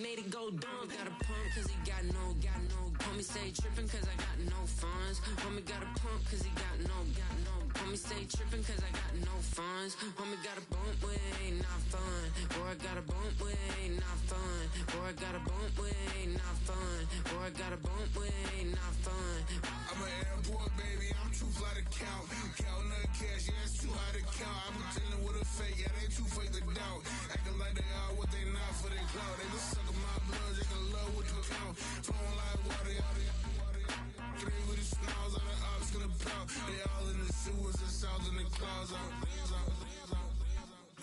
made it go dumb. Got a pump cause he got no. Homie stay trippin' cause I got no funds. Homie got a pump cause he got no. Homie stay trippin' cause I got no funds. Homie got a bump with ain't not fun. Boy, I got a bump with ain't not fun. Boy, I got a bump with ain't not fun. Boy, I got a bump with ain't not fun. I'm an airport baby, I'm too fly to count. Counting the cash, yeah, it's too high to count. I'm dealing with a fake, yeah, they too fake to doubt. Acting like they are what they not for their clout. They just suckin' my blood, they can love what you count. Flowing like water, three with the smiles on the ops gonna pout. They all in the sewers, the south in the clouds out.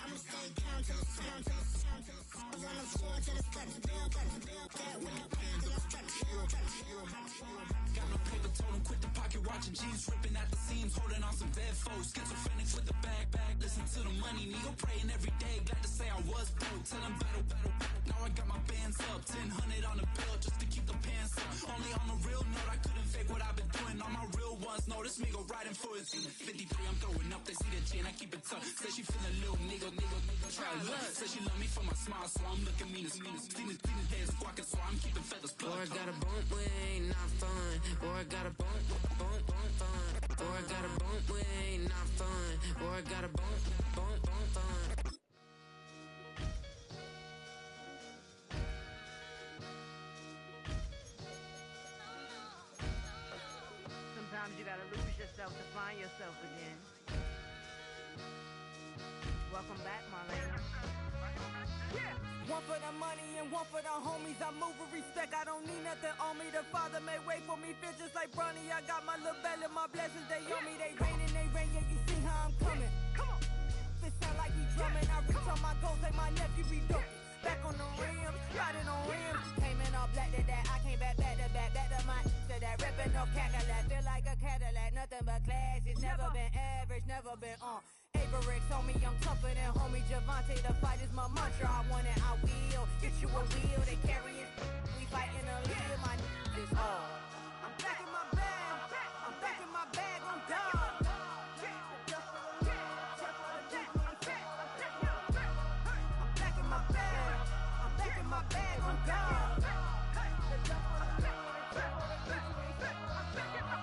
I'ma stay down to the sound, to the sound, to the sound. On the floor to the steps, build, that with the plan to the steps. Got no paper, told him quit the pocket watching jeans, ripping at the seams, holding on some bad foes. Schizophrenic with the bag, listen to the money, nigga praying every day. Glad to say I was broke, tell him battle. Now I got my bands up, 1000 on the bill just to keep the pants up. Only on a real note, I couldn't fake what I've been doing. All my real ones know this nigga riding for his 53. I'm throwing up, they see the chain, I keep it tough. Say she feeling little nigga, try look. Say she love me for my smile, so I'm looking mean as Seen his head squawking, so I'm keeping feathers plucked. Boy, I got a bump with ain't not fun. Boy, I got a bump fun. Boy, I got a bump with ain't not fun. Boy, I got a bump fun. Sometimes you gotta lose yourself to find yourself again. Welcome back, Marlena. Yeah. One for the money and one for the homies. I move with respect, I don't need nothing on me. The Father made way for me, feel just like Bronny. I got my little belly, my blessings, they on me. They rain, yeah, you see how I'm coming. Come on. It sound like we drumming. I reach on my goals like my nephew be dope. Back on the rims, riding on rims. Came in all black to that, I came back to my to that ripping no Cadillac. Feel like a Cadillac, nothing but class. It's never been average, never been on. Averix on me, I'm tougher than homie Javante. The fight is my mantra, I want it, I will. Get you a wheel, they carry it. We fighting a lead, my is hard. I'm back in my bag on God. My bag on God.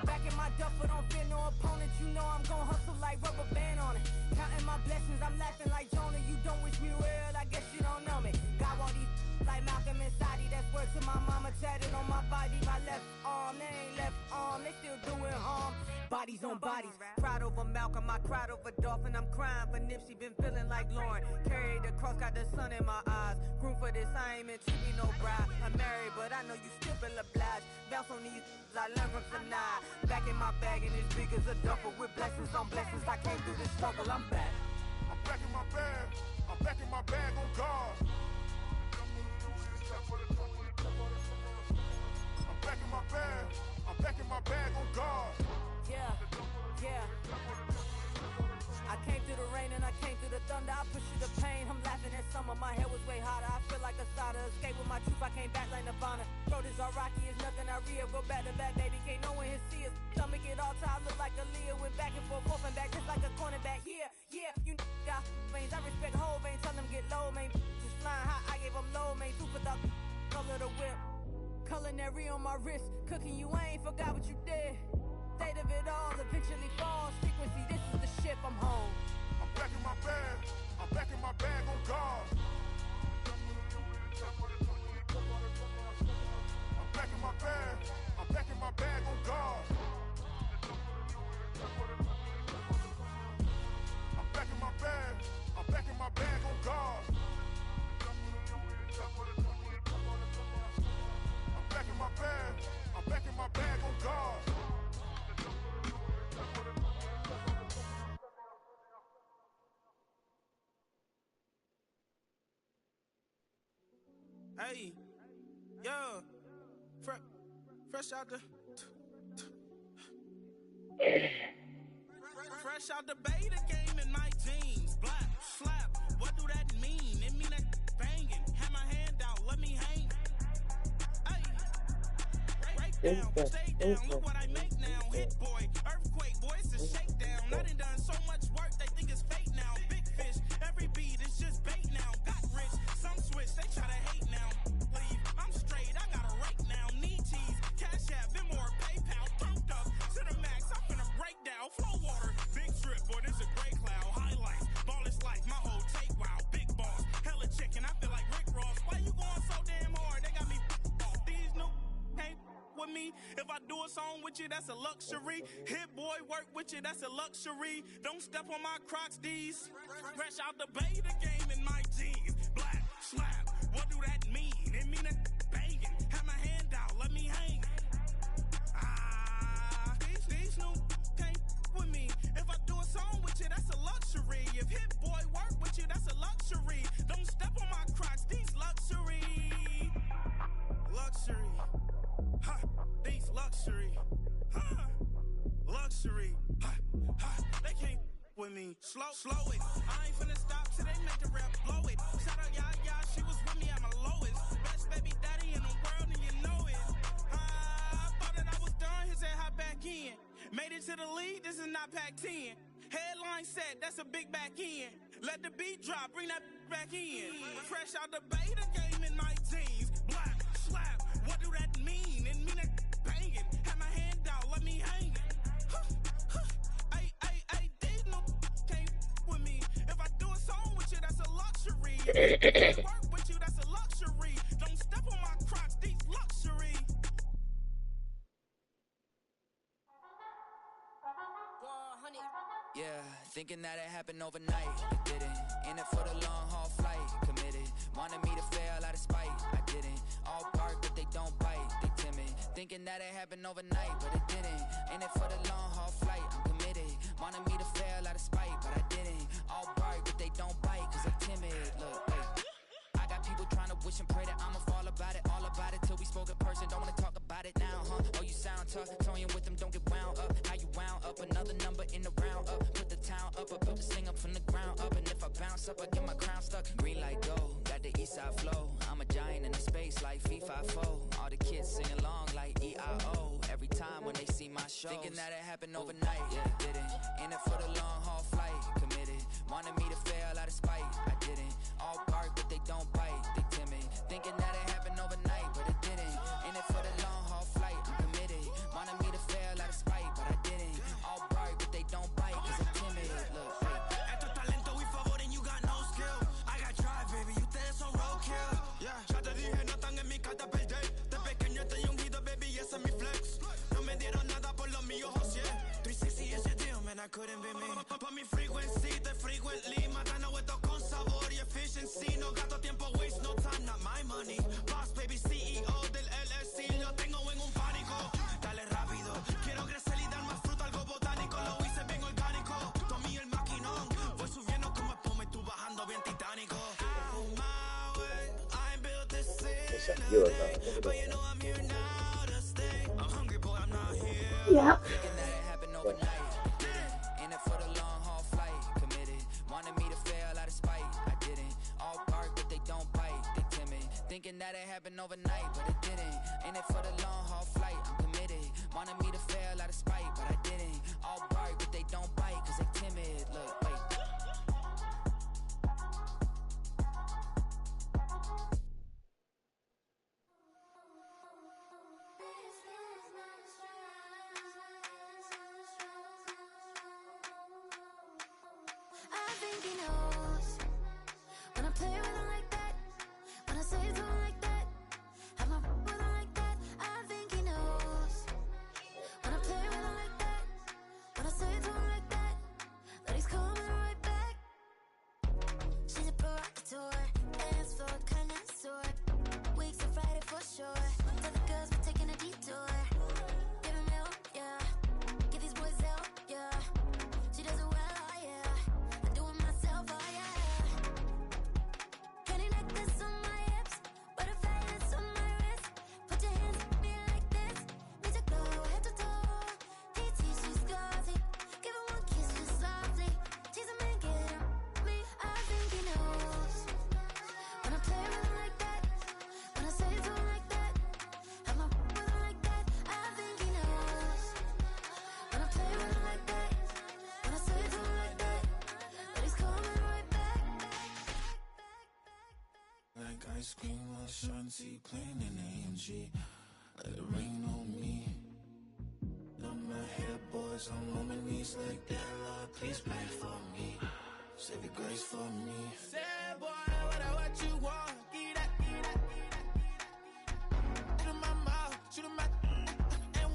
Back in my duffel, don't fear no opponent. You know I'm gon' hustle like rubber band on it. Counting my blessings, I'm laughing like Jonah. You don't wish me well, I guess you don't know me. Got all these like Malcolm and Sadie. That's word to my mama, tatted on my body. My left arm, they ain't left arm, they still doing harm. Bodies on bodies, cried over Malcolm, I cried over Dolphin. I'm crying for Nipsey, been feeling like Lauren. Carried the cross, got the sun in my eyes. Groom for this, I ain't meant to be no bride. I'm married, but I know you still feel obliged. Bounce on these, I learned from Sanaa. Back in my bag, and it's big as a duffel. With blessings on blessings, I came through this struggle, I'm back. I'm back in my bag, I'm back in my bag on God. I'm back in my bag, I'm back in my bag on God. Yeah. I came through the rain and I came through the thunder. I push through the pain, I'm laughing at summer. My hair was way hotter, I feel like a soda. Escape with my truth, I came back like Nirvana. Throat is all rocky, it's nothing I real. Go back to back, baby, can't no one here see us. Stomach it all time, look like a Leah. Went back and forth and back, just like a cornerback. Yeah, you got veins, I respect whole veins. Tell them get low, man. Just flying high, I gave them low, man. Two for the color of the whip. Culinary on my wrist, cooking you, I ain't forgot what you did. State of it all, eventually falls. Frequency, this is the ship, I'm home. I'm back in my bag, I'm back in my bag on God. I'm back in my bag, I'm back in my bag on God. I'm back in my bag, I'm back in my bag on God. I'm back in my bag, I'm back in my bag on God. Hey, yo, fresh out the fresh out the beta game in my jeans. Black slap, what do that mean? It mean that banging. Have my hand out, let me hang. Hey, break down, stay down. Look what I make now. Hit boy, earthquake, boy, it's a shakedown. I done so much work, they think it's fake now. Big fish, every beat is just bait now. Got rich, some switch, they try to hate now. What If I do a song with you, that's a luxury. Hit boy work with you, that's a luxury. Don't step on my Crocs, these. Fresh out the bay, the game in my jeans. Black, slap, what do that mean? It mean a banging. Have my hand out, let me hang. These new can't with me. If I do a song with you, that's a luxury. If hit boy work with you, that's a luxury. Don't step on my Crocs, these luxury. Luxury. Ha, these luxury. Ha, luxury. Ha, ha, they can't with me. Slow it. I ain't finna stop till they make the rap blow it. Shout out Yaya, she was with me at my lowest. Best baby daddy in the world and you know it. I thought that I was done, he said hop back in. Made it to the lead, this is not Pac-10. Headline set, that's a big back end. Let the beat drop, bring that back in. Fresh out the bay, the game in my jeans. Black, slap, what do that mean? It mean a banging. Have my hand out, let me hang it. Ay, these no can't with me. If I do a song with you, that's a luxury. If I work with you, that's a luxury. Don't step on my Crocs, these luxury. Yeah, thinking that it happened overnight, it didn't. In it for the long haul flight, committed. Wanted me to fail out of spite, I didn't. All bark but they don't bite, they timid. Thinking that it happened overnight, but it didn't. In it for the long haul flight, I'm committed. Wanted me to fail out of spite, but I didn't. All bark but they don't bite, cause they timid. Look, wait. I got people trying to wish and pray that I'ma fall about it. All about it till we spoke in person, don't wanna talk about it now, huh? Oh, you sound tough, toying with them, don't get wound up. How you wound up, another number in the round up. Put the town up, I built this thing up from the ground up. And if I bounce up, I get my crown stuck. Green light go, got the east side flow. I'm a giant in the space like FIFA 4. All the kids sing along like EIO. Every time when they see my show, thinking that it happened overnight, yeah, didn't. In it for the long haul flight, committed. Wanted me to fail out of spite, I didn't. All bark but they don't bite, they timid. Thinking that it happened overnight, but it didn't. In it for the long haul flight, I'm committed. Wanted me to fail out of spite, but I didn't. All bark but they don't bite, cause I'm timid. Look, Esto es talento y favor and you got no skill. I got drive, baby, ustedes son roadkill. Yeah, ya te dije, no están en mi carta perder. De pequeño estoy ungido, baby, y ese es mi flex. No me dieron nada por lo mío, José. 360 is your deal, man, I couldn't be me. Pa' mi frequency, te frequently. Matando esto con sabor y efficiency. No gasto tiempo, waste no time, not my money. Boss, baby, CEO del LLC. Lo tengo en un pánico. Dale rápido, quiero crecer y dar más fruto, algo botánico. Lo hice bien orgánico. Tomé el maquinón. Voy subiendo como espuma y tú bajando bien titánico. On my way, I ain't built this city, but you know I'm here now to stay. I'm hungry, boy, I'm not here. Yeah. thinking that it happened overnight, didn't. In it for the long haul flight, committed. Wanted me to fail out of spite, I didn't. All bark but they don't bite, they timid. Thinking that it happened overnight, but it didn't. In it for the long haul flight, I'm committed. Wanted me to fail out of spite, but I didn't. All bark but they don't bite, cause they timid. Look, wait. I think he knows when I play with him like that, when I say it to him like that, have my with him like that. I think he knows when I play with him like that, when I say it to him like that, that he's coming right back. She's a provocateur, dance floor connoisseur, weeks of Friday for sure. Tell the girls we're taking a detour, give him milk, yeah, get these boys out, yeah. She does it well, oh yeah. I do it myself, oh yeah. Candy necklace on my hips, butterflies on my wrist. Put your hands on me like this, need to glow head to toe. TT, she's gauzy. Give her one kiss just softly. Tease him and get him me. I think he knows when I play with him like that, when I say it to him like that, have my with him like that. I think he knows when I play with him like that, when I say it to him like that, that he's coming right back. Like ice cream or Shanty playing in AMG. Let it rain on me. On my head, boys, I'm on my knees like that. Lord, please pray for me. Save your grace for me. Say, boy, what you want? Give that. Shoot in my mouth, shoot in my and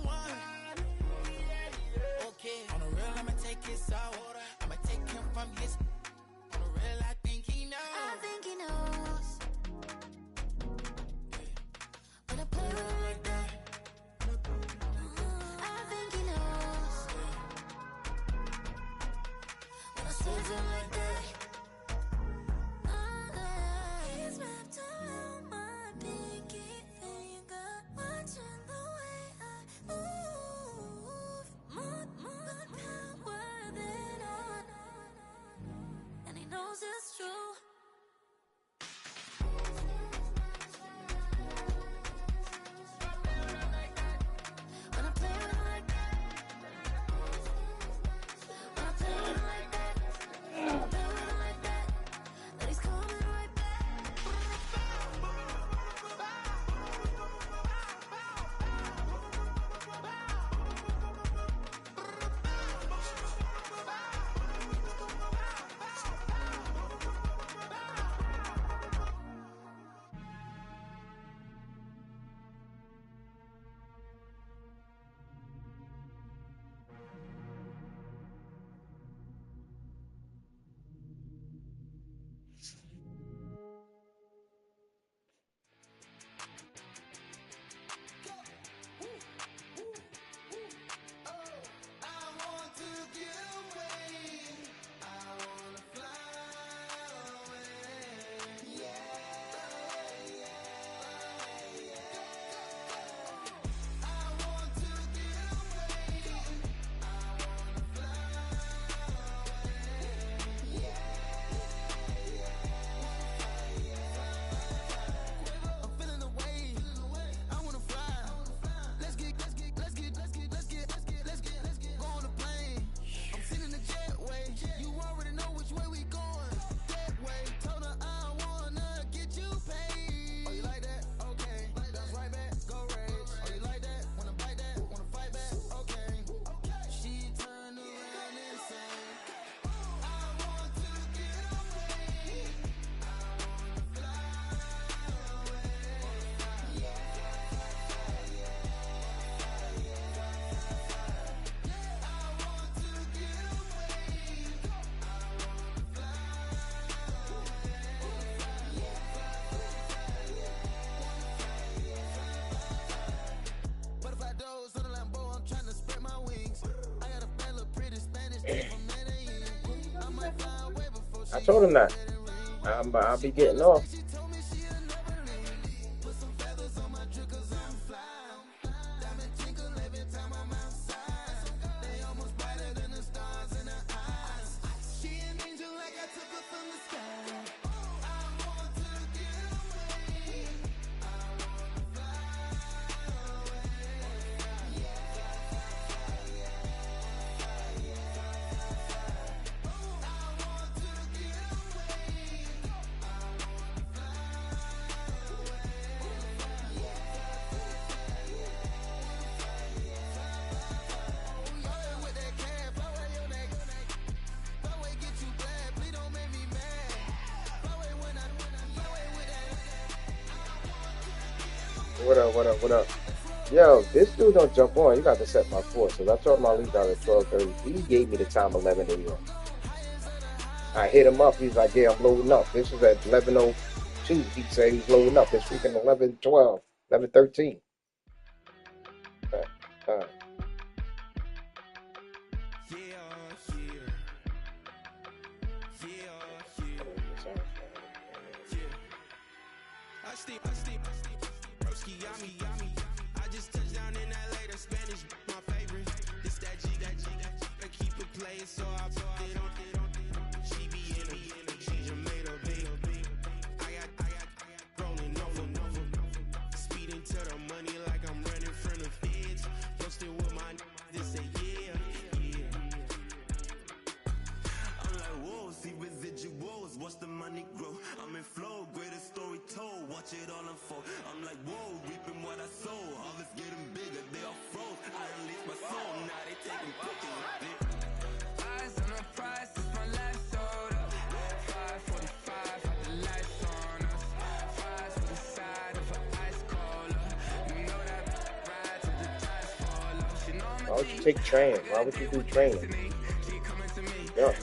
told him that. I'll be getting off. What up? Yo, this dude don't jump on. You got to set my force. So I told him I'll leave out at 12:30. He gave me the time 11 a.m. I hit him up. He's like, yeah, I'm loading up. This was at 11:02. He said he's loading up. It's freaking 11:12, 11:13. I just touched down in LA, the Spanish, my favorite. This that G, I keep it playing, so I put it on. She be in a she just made a big. I got rolling over. Speeding to the money like I'm running from the feds. Posted with my this say yeah. I'm like, whoa, see residuals, watch the money grow. I'm in flow, greatest story told, watch it all unfold. I'm like, whoa, reaping what I sow. All is getting bigger, they all froze. I release my soul, now they taking pictures. Eyes on the prize, it's my life sold up. 5:45, got the lights on us. Fries to the side of an ice cola. You know that ride till the tires fall off. She know I'm Why would you take training? Why would you do training? Yeah.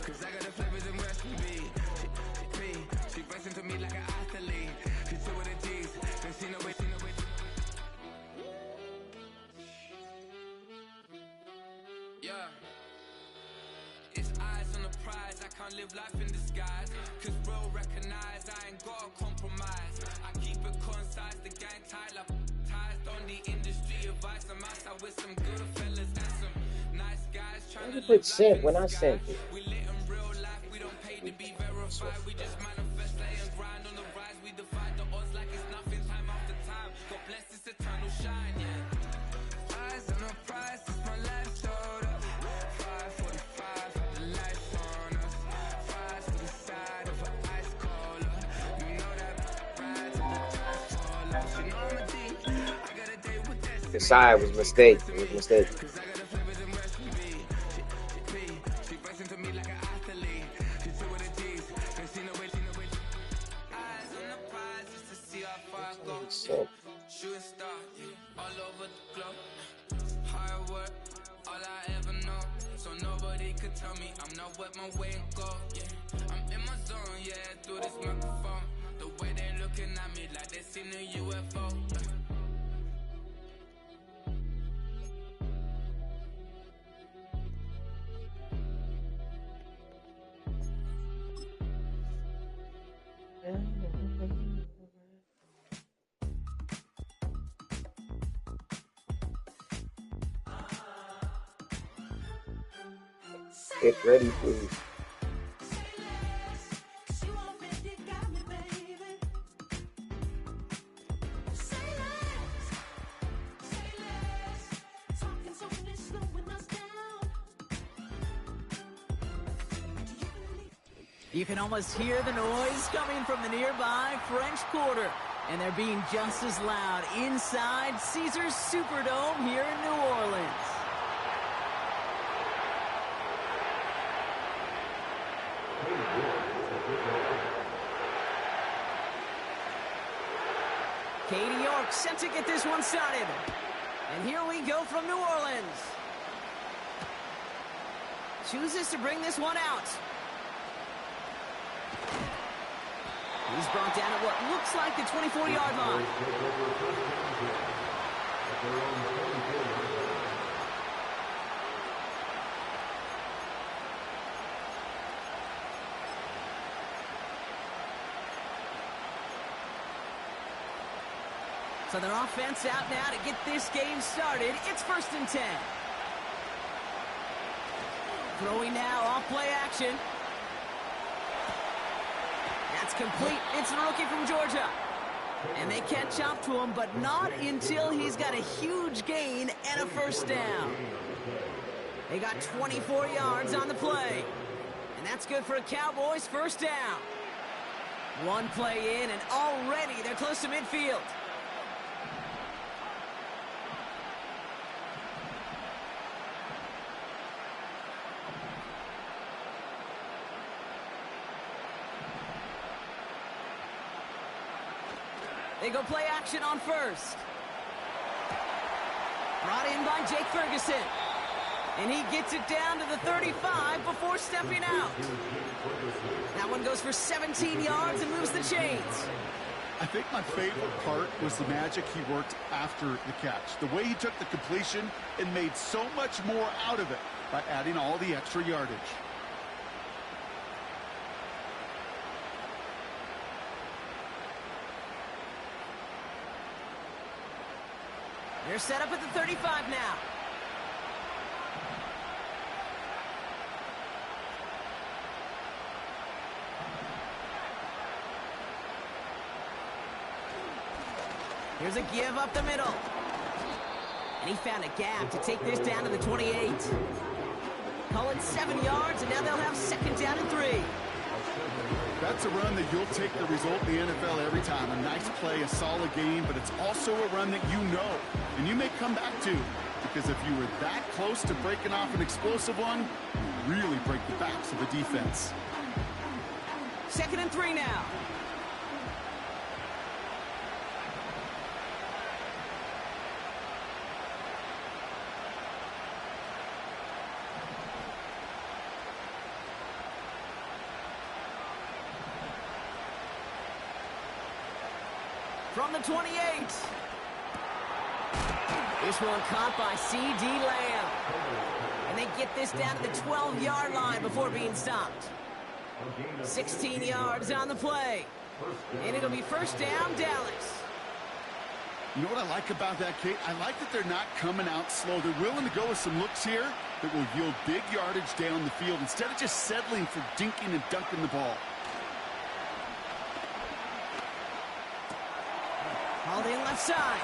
Live life in disguise, cause real recognize I ain't gotta compromise. I keep it concise, the gang tied up ties on the industry advice. I'm outside with some good fellas and some nice guys trying to live life when I sent it. We lit in real life, we don't pay to be verified. We just manifest, lay and grind on the rise. We defy the odds like it's nothing, time after time. God bless this eternal shine, yeah. Eyes on the prize, it's my life sold up. 5:45, the lights on us. The side was a mistake. It was a mistake. Shooting star, all over the globe. Hard work, all I ever know. So nobody could tell me I'm not what my way and go. Yeah, I'm in my zone. Yeah, through this microphone. The way they looking at me like they seen a UFO. Get ready, please. You can almost hear the noise coming from the nearby French Quarter. And they're being just as loud inside Caesars Superdome here in New Orleans. Katie York set to get this one started. And here we go from New Orleans. Chooses to bring this one out. He's brought down at what looks like the 24-yard line. So their offense out now to get this game started. It's 1st and 10. Throwing now, off play action. That's complete. It's the rookie from Georgia. And they catch up to him, but not until he's got a huge gain and a 1st down. They got 24 yards on the play. And that's good for a Cowboys 1st down. One play in, and already they're close to midfield. They go play action on 1st. Brought in by Jake Ferguson. And he gets it down to the 35 before stepping out. That one goes for 17 yards and moves the chains. I think my favorite part was the magic he worked after the catch. The way he took the completion and made so much more out of it by adding all the extra yardage. They're set up at the 35 now. Here's a give up the middle. And he found a gap to take this down to the 28. Call it 7 yards, and now they'll have 2nd down and 3. That's a run that you'll take the result in the NFL every time. A nice play, a solid game, but it's also a run that you know and you may come back to, because if you were that close to breaking off an explosive one, you really break the backs of the defense. 2nd and 3 now. From the 28. This one caught by C.D. Lamb. And they get this down to the 12-yard line before being stopped. 16 yards on the play. And it'll be 1st down, Dallas. You know what I like about that, Kate? I like that they're not coming out slow. They're willing to go with some looks here that will yield big yardage down the field instead of just settling for dinking and dunking the ball. Hauled in left side.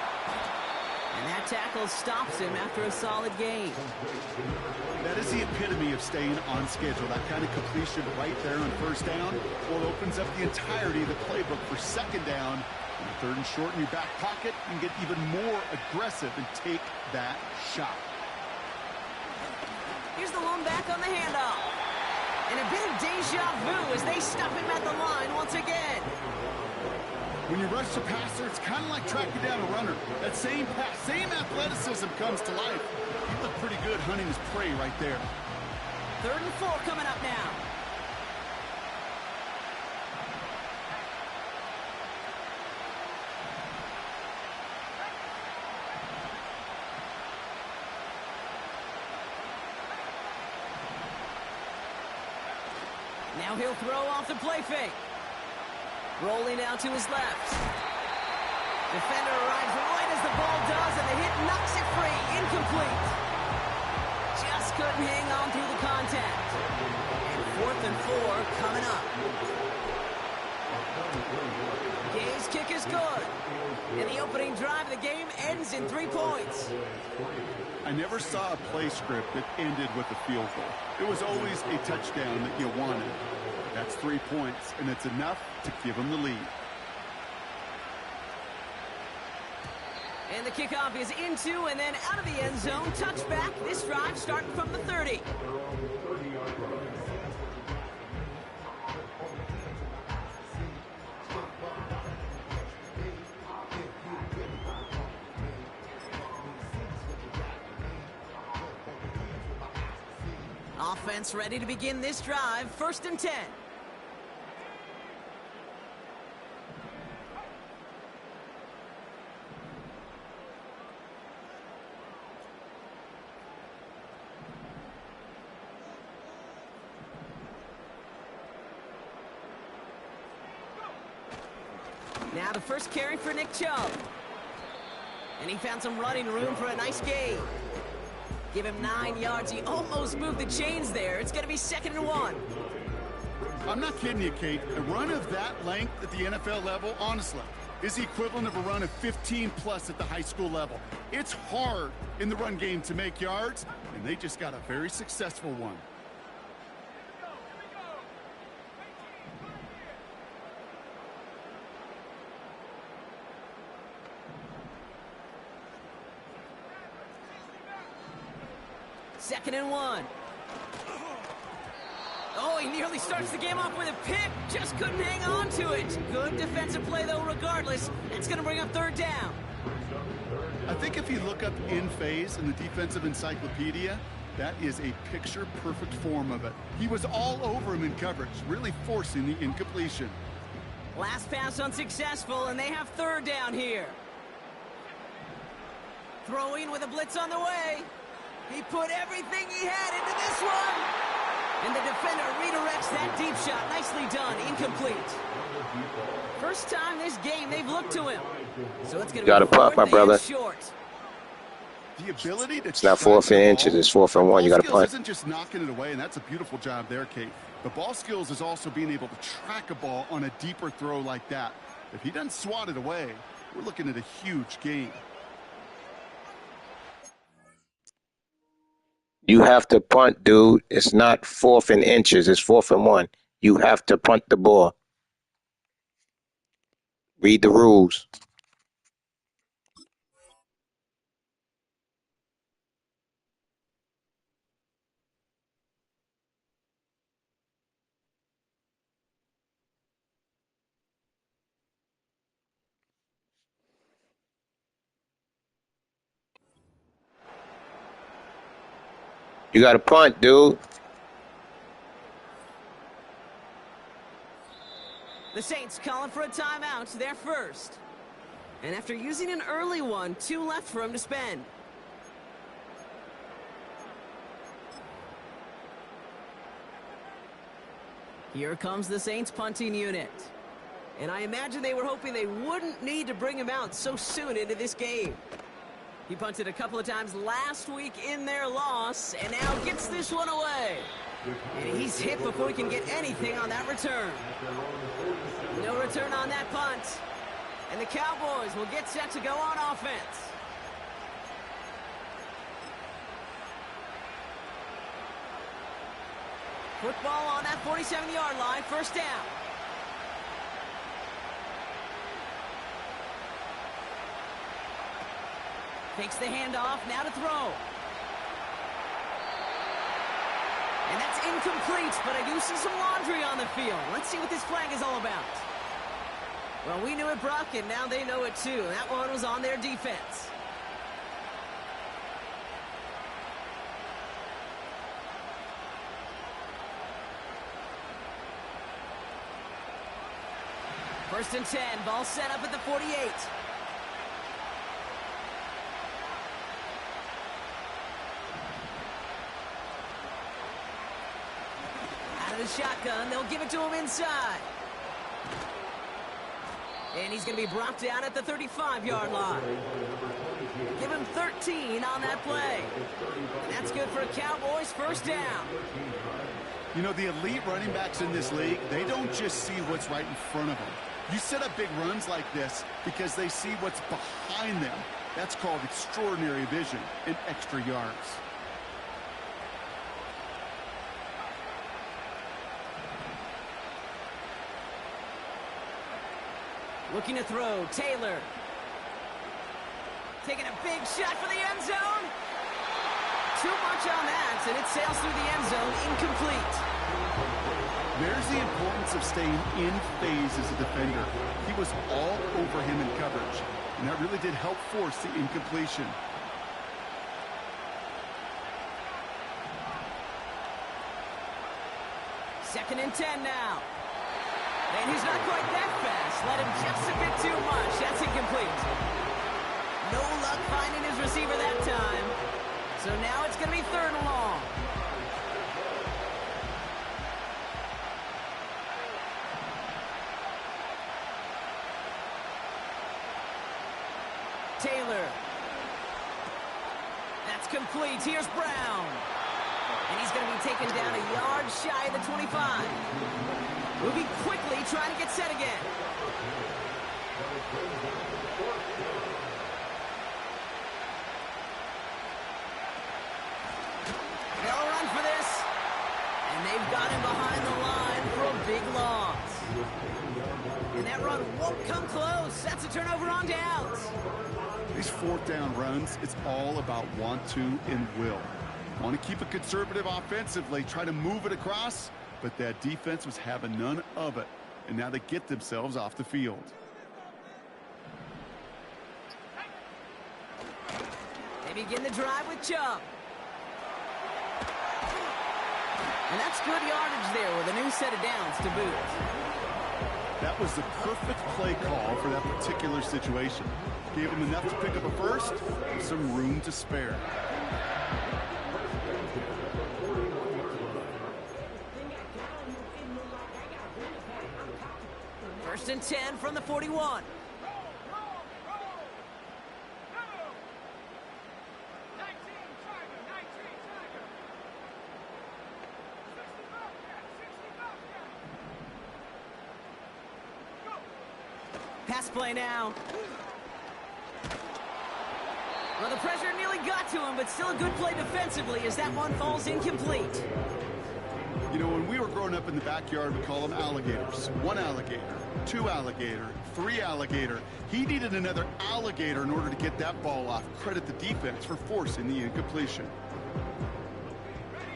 And that tackle stops him after a solid gain. That is the epitome of staying on schedule. That kind of completion right there on 1st down, well, it opens up the entirety of the playbook for 2nd down. And 3rd and short in your back pocket, you can get even more aggressive and take that shot. Here's the lone back on the handoff. And a bit of deja vu as they stop him at the line once again. When you rush the passer, it's kind of like tracking down a runner. That same pass, same athleticism comes to life. You look pretty good hunting his prey right there. 3rd and 4 coming up now. Now he'll throw off the play fake. Rolling out to his left. Defender arrives right as the ball does, and the hit knocks it free. Incomplete. Just couldn't hang on through the contact. And 4th and 4 coming up. Gay's kick is good. And the opening drive of the game ends in 3 points. I never saw a play script that ended with a field goal. It was always a touchdown that you wanted. That's 3 points, and it's enough to give them the lead. And the kickoff is into and then out of the end zone. Touchback. This drive starting from the 30. Offense ready to begin this drive. 1st and 10. Now the first carry for Nick Chubb. And he found some running room for a nice gain. Give him 9 yards. He almost moved the chains there. It's going to be 2nd and 1. I'm not kidding you, Kate. A run of that length at the NFL level, honestly, is the equivalent of a run of 15+ at the high school level. It's hard in the run game to make yards, and they just got a very successful one. Second and 1. Oh, he nearly starts the game off with a pick. Just couldn't hang on to it. Good defensive play, though, regardless. That's going to bring up 3rd down. I think if you look up in phase in the defensive encyclopedia, that is a picture-perfect form of it. He was all over him in coverage, really forcing the incompletion. Last pass unsuccessful, and they have 3rd down here. Throwing with a blitz on the way. He put everything he had into this one. And the defender redirects that deep shot. Nicely done. Incomplete. First time this game they've looked to him. So it's going to be 4th and short. The ability to it's not 4th and inches. It's 4th and 1. You got to punt. Isn't just knocking it away, and that's a beautiful job there, Kate. The ball skills is also being able to track a ball on a deeper throw like that. If he doesn't swat it away, we're looking at a huge gain. You have to punt, dude. It's not 4th and inches. It's 4th and 1. You have to punt the ball. Read the rules. You got to punt, dude. The Saints calling for a timeout. They're first. And after using an early one, 2 left for him to spend. Here comes the Saints punting unit. And I imagine they were hoping they wouldn't need to bring him out so soon into this game. He punted a couple of times last week in their loss, and now gets this one away. And he's hit before he can get anything on that return. No return on that punt. And the Cowboys will get set to go on offense. Football on that 47-yard line, 1st down. Takes the handoff, now to throw. And that's incomplete, but I do see some laundry on the field. Let's see what this flag is all about. Well, we knew it, Brock, and now they know it too. That one was on their defense. First and 10, ball set up at the 48. Out of the shotgun, they'll give it to him inside. And he's going to be brought down at the 35-yard line. Give him 13 on that play. And that's good for a Cowboys 1st down. You know, the elite running backs in this league, they don't just see what's right in front of them. You set up big runs like this because they see what's behind them. That's called extraordinary vision and extra yards. Looking to throw, Taylor. Taking a big shot for the end zone. Too much on that, and it sails through the end zone, incomplete. There's the importance of staying in phase as a defender. He was all over him in coverage, and that really did help force the incompletion. Second and 10 now. And he's not quite that fast. Let him just a bit too much. That's incomplete. No luck finding his receiver that time. So now it's going to be 3rd and long. Taylor That's complete. Here's Brown. And he's going to be taken down a yard shy of the 25. Moving quickly, trying to get set again. They'll run for this. And they've got him behind the line for a big loss. And that run won't come close. That's a turnover on downs. These fourth down runs, it's all about want to and will. Want to keep it conservative offensively, try to move it across, but that defense was having none of it. And now they get themselves off the field. They begin the drive with Chubb. And that's good yardage there with a new set of downs to boot. That was the perfect play call for that particular situation. Gave him enough to pick up a first and some room to spare. First and 10 from the 41. Pass play now. Well, the pressure nearly got to him, but still a good play defensively as that one falls incomplete. You know, when we were growing up in the backyard, we call them alligators. One alligator, two alligator, three alligator. He needed another alligator in order to get that ball off. Credit the defense for forcing the incompletion.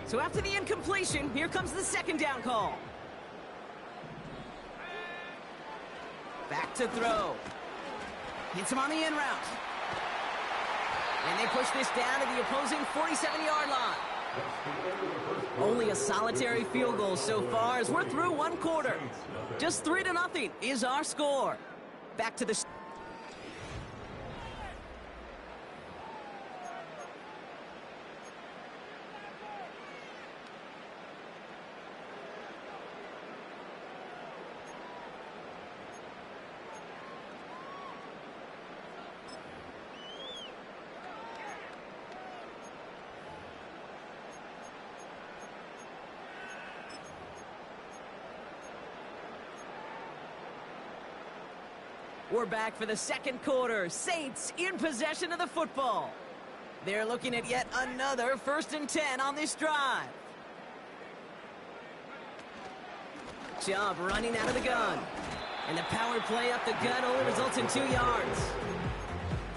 So after the incompletion, here comes the second down call. Back to throw. Hits him on the in route. And they push this down to the opposing 47-yard line. Only a solitary field goal so far as we're through one quarter. Just 3-0 is our score. Back to the... We're back for the second quarter. Saints in possession of the football. They're looking at yet another 1st and 10 on this drive. Chubb running out of the gun. And the power play up the gut only results in 2 yards.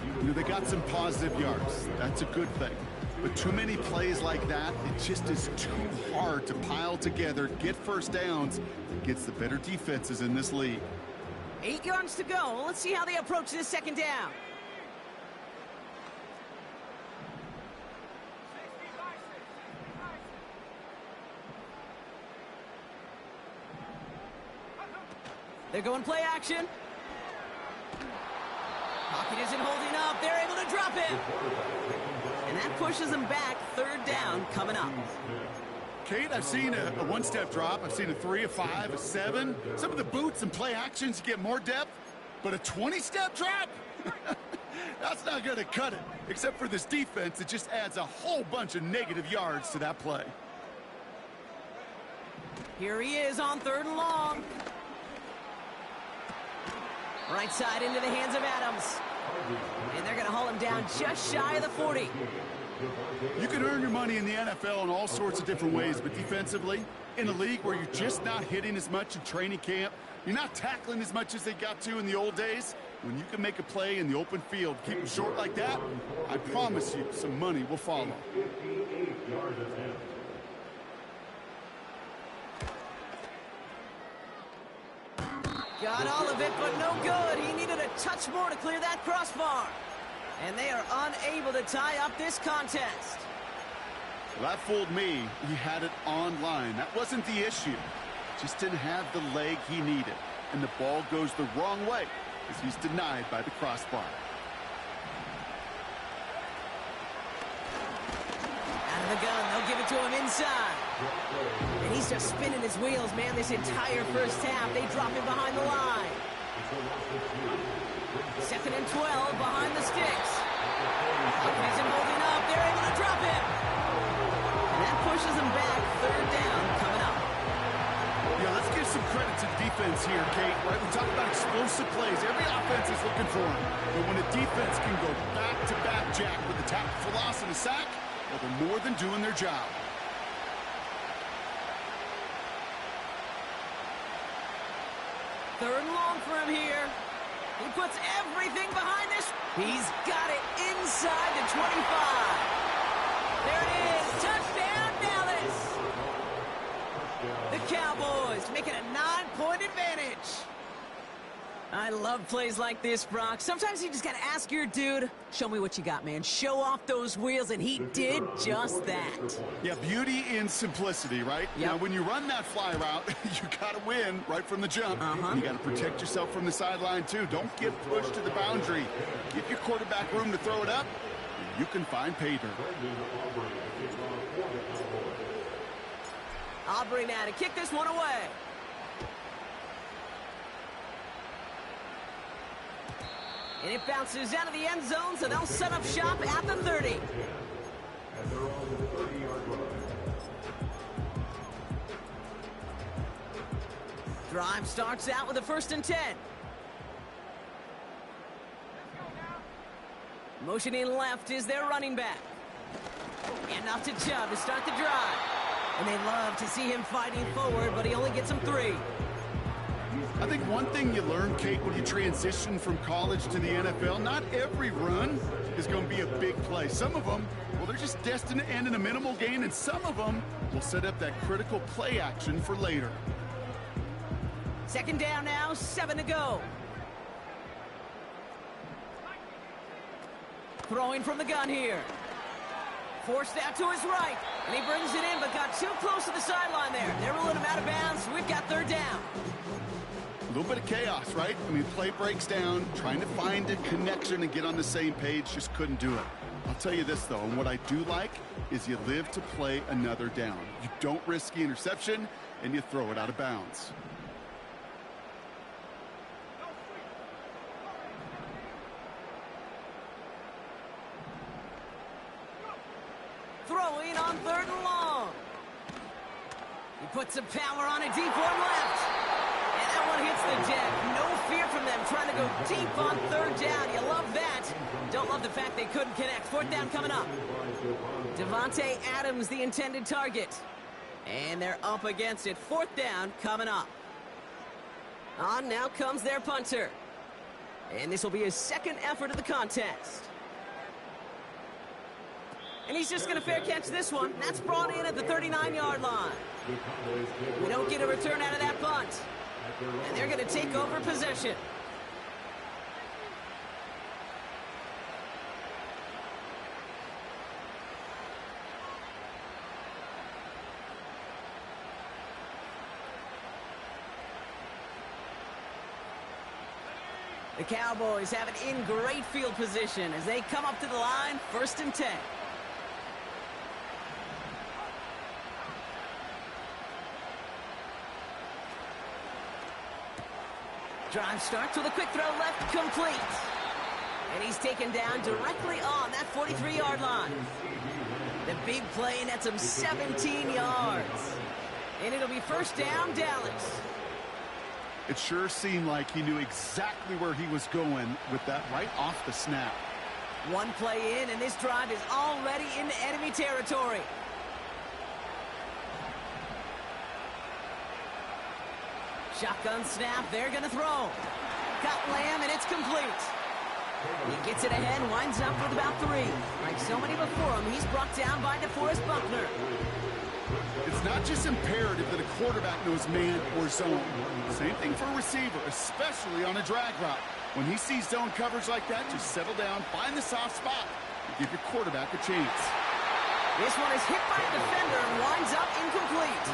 You know, they got some positive yards. That's a good thing. But too many plays like that, it just is too hard to pile together, get first downs against the better defenses in this league. 8 yards to go. Let's see how they approach this second down. They're going play action. Pocket isn't holding up. They're able to drop it. And that pushes them back. 3rd down coming up. Kate, I've seen a one-step drop. I've seen a 3, a 5, a 7. Some of the boots and play actions get more depth, but a 20-step drop? That's not going to cut it, except for this defense that just adds a whole bunch of negative yards to that play. Here he is on 3rd and long. Right side into the hands of Adams. And they're going to haul him down just shy of the 40. You can earn your money in the NFL in all sorts of different ways, but defensively, in a league where you're just not hitting as much in training camp, you're not tackling as much as they got to in the old days, when you can make a play in the open field, keep them short like that, I promise you some money will follow. Got all of it, but no good. He needed a touch more to clear that crossbar. And they are unable to tie up this contest. Well, that fooled me. He had it online. That wasn't the issue. Just didn't have the leg he needed. And the ball goes the wrong way as he's denied by the crossbar. Out of the gun, they'll give it to him inside. And he's just spinning his wheels, man, this entire first half. They drop him behind the line. 2nd and 12 behind the sticks. Isn't holding up. they're able to drop him. And that pushes them back. Third down coming up. Yeah, let's give some credit to the defense here, Kate. Right? We talk about explosive plays. Every offense is looking for them. But when a defense can go back-to-back, Jack, with a tackle for loss and a sack, well, they're more than doing their job. Third and long for him here. He puts everything behind this. He's got it inside the 25. There it is. Touchdown, Dallas. The Cowboys making a 9-point advantage. I love plays like this, Brock. Sometimes you just got to ask your dude, show me what you got, man. Show off those wheels, and he did just that. Yeah, beauty in simplicity, right? Yep. Now, when you run that fly route, you got to win right from the jump. And you got to protect yourself from the sideline, too. Don't get pushed to the boundary. Give your quarterback room to throw it up, and you can find pay dirt. Aubrey now to kick this one away. And it bounces out of the end zone, so they'll set up shop at the 30. Drive starts out with a 1st and 10. Motioning left is their running back. And off to Chubb to start the drive. And they love to see him fighting forward, but he only gets them 3. I think one thing you learn, Kate, when you transition from college to the NFL, not every run is going to be a big play. Some of them, well, they're just destined to end in a minimal gain, and some of them will set up that critical play action for later. 2nd down now, 7 to go. Throwing from the gun here. Forced out to his right, and he brings it in, but got too close to the sideline there. They're ruling him out of bounds. We've got 3rd down. A little bit of chaos, right? I mean, play breaks down, trying to find a connection and get on the same page, just couldn't do it. I'll tell you this, though, and what I do like is you live to play another down. You don't risk the interception, and you throw it out of bounds. Throwing on 3rd and long. He puts some power on a deep one left. And that one hits the deck. No fear from them trying to go deep on 3rd down. You love that. Don't love the fact they couldn't connect. 4th down coming up. Devontae Adams, the intended target. And they're up against it. 4th down coming up. On now comes their punter. And this will be his 2nd effort of the contest. And he's just going to fair catch this one. That's brought in at the 39-yard line. We don't get a return out of that punt. And they're going to take over possession. The Cowboys have it in great field position as they come up to the line, 1st and 10. Drive starts with a quick throw left, complete. And he's taken down directly on that 43-yard line. The big play nets him 17 yards. And it'll be 1st down, Dallas. It sure seemed like he knew exactly where he was going with that right off the snap. One play in, and this drive is already into enemy territory. Shotgun snap, they're going to throw. Got Lamb, and it's complete. He gets it ahead, winds up with about 3. Like so many before him, he's brought down by DeForest Buckner. It's not just imperative that a quarterback knows man or zone. Same thing for a receiver, especially on a drag route. When he sees zone coverage like that, just settle down, find the soft spot, and give your quarterback a chance. This one is hit by a defender and winds up incomplete.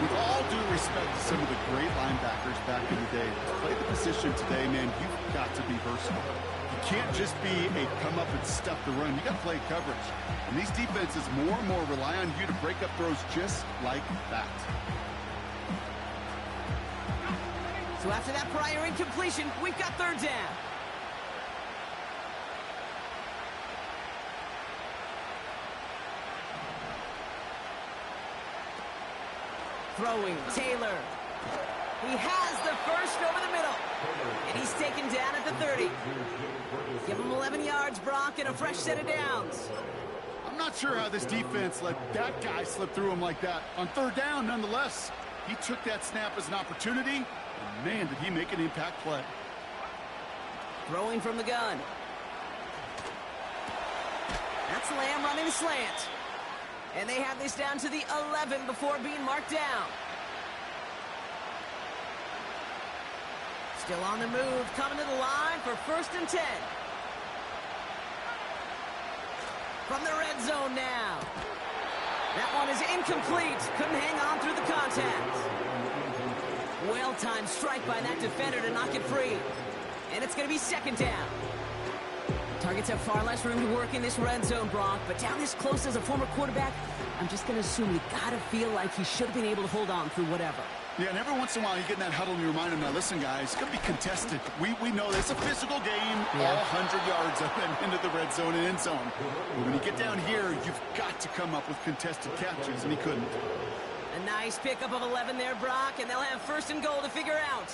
With all due respect to some of the great linebackers back in the day, to play the position today, man, you've got to be versatile. You can't just be a come up and stuff the run. You got to play coverage. And these defenses more and more rely on you to break up throws just like that. So after that prior incompletion, we've got 3rd down. Throwing, Taylor. He has the first over the middle. And he's taken down at the 30. Give him 11 yards, Brock, and a fresh set of downs. I'm not sure how this defense let that guy slip through him like that. On third down, nonetheless, he took that snap as an opportunity, and man, did he make an impact play. Throwing from the gun. That's Lamb running a slant. And they have this down to the 11 before being marked down. Still on the move, coming to the line for 1st and 10. From the red zone now. That one is incomplete. Couldn't hang on through the contact. Well-timed strike by that defender to knock it free. And it's going to be 2nd down. Targets have far less room to work in this red zone, Brock, but down this close as a former quarterback, I'm just going to assume you got to feel like he should have been able to hold on through whatever. Yeah, and every once in a while you get in that huddle and you remind him, now listen, guys, it's going to be contested. We know this is a physical game, all 100 yards up and into the red zone and end zone. But when you get down here, you've got to come up with contested catches, and he couldn't. A nice pickup of 11 there, Brock, and they'll have 1st and goal to figure out.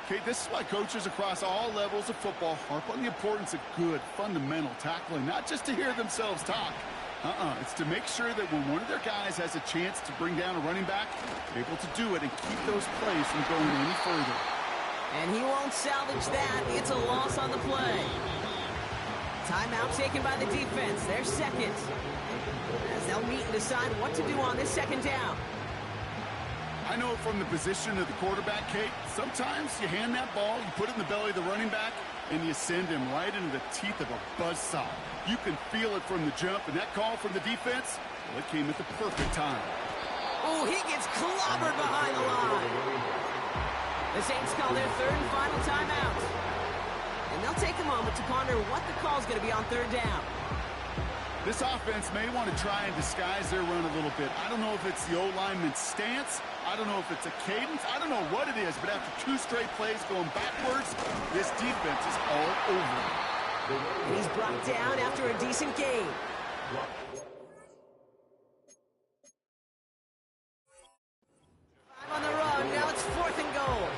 Okay, this is why coaches across all levels of football harp on the importance of good, fundamental tackling, not just to hear themselves talk. It's to make sure that when one of their guys has a chance to bring down a running back, they're able to do it and keep those plays from going any further. And he won't salvage that. It's a loss on the play. Timeout taken by the defense. Their 2nd. As they'll meet and decide what to do on this 2nd down. I know from the position of the quarterback, Kate, sometimes you hand that ball, you put it in the belly of the running back, and you send him right into the teeth of a buzzsaw. You can feel it from the jump, and that call from the defense, well, it came at the perfect time. Oh, he gets clobbered behind the line. The Saints call their 3rd and final timeout. And they'll take a moment to ponder what the call is going to be on 3rd down. This offense may want to try and disguise their run a little bit. I don't know if it's the O-lineman's stance. I don't know if it's a cadence. I don't know what it is, but after 2 straight plays going backwards, this defense is all over. And he's brought down after a decent game. On the run, now it's 4th and goal.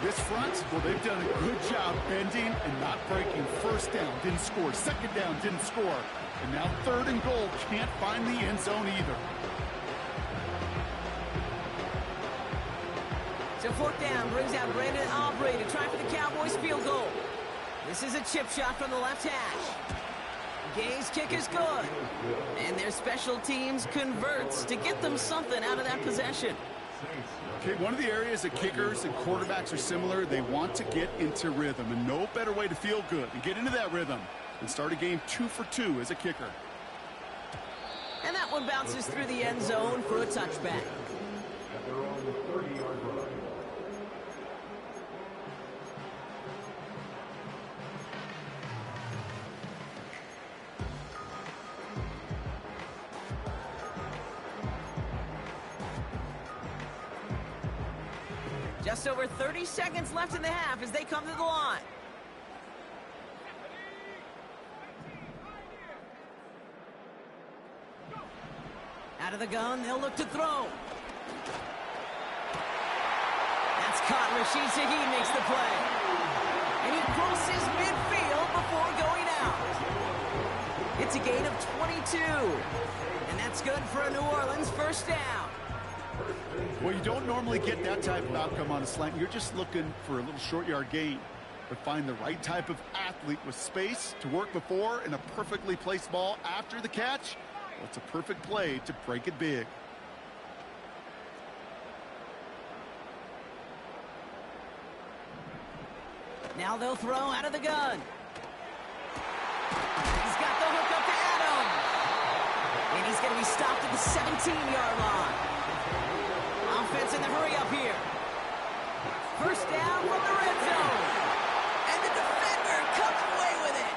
This front, well, they've done a good job bending and not breaking. 1st down, didn't score. 2nd down, didn't score. And now 3rd and goal, can't find the end zone either. So 4th down brings out Brandon Aubrey to try for the Cowboys field goal. This is a chip shot from the left hash. Gay's kick is good. And their special teams converts to get them something out of that possession. Okay, one of the areas that kickers and quarterbacks are similar, they want to get into rhythm, and no better way to feel good and get into that rhythm than start a game 2 for 2 as a kicker. And that one bounces through the end zone for a touchback. Just over 30 seconds left in the half as they come to the line. Out of the gun, they'll look to throw. That's caught. Rashid Shaheed makes the play. And he crosses midfield before going out. It's a gain of 22. And that's good for a New Orleans 1st down. Well, you don't normally get that type of outcome on a slant. You're just looking for a little short yard gain. But find the right type of athlete with space to work before and a perfectly placed ball after the catch. Well, it's a perfect play to break it big. Now they'll throw out of the gun. He's got the hook up to Adam. And he's going to be stopped at the 17-yard line. Offense in the hurry up here. 1st down from the red zone. And the defender comes away with it.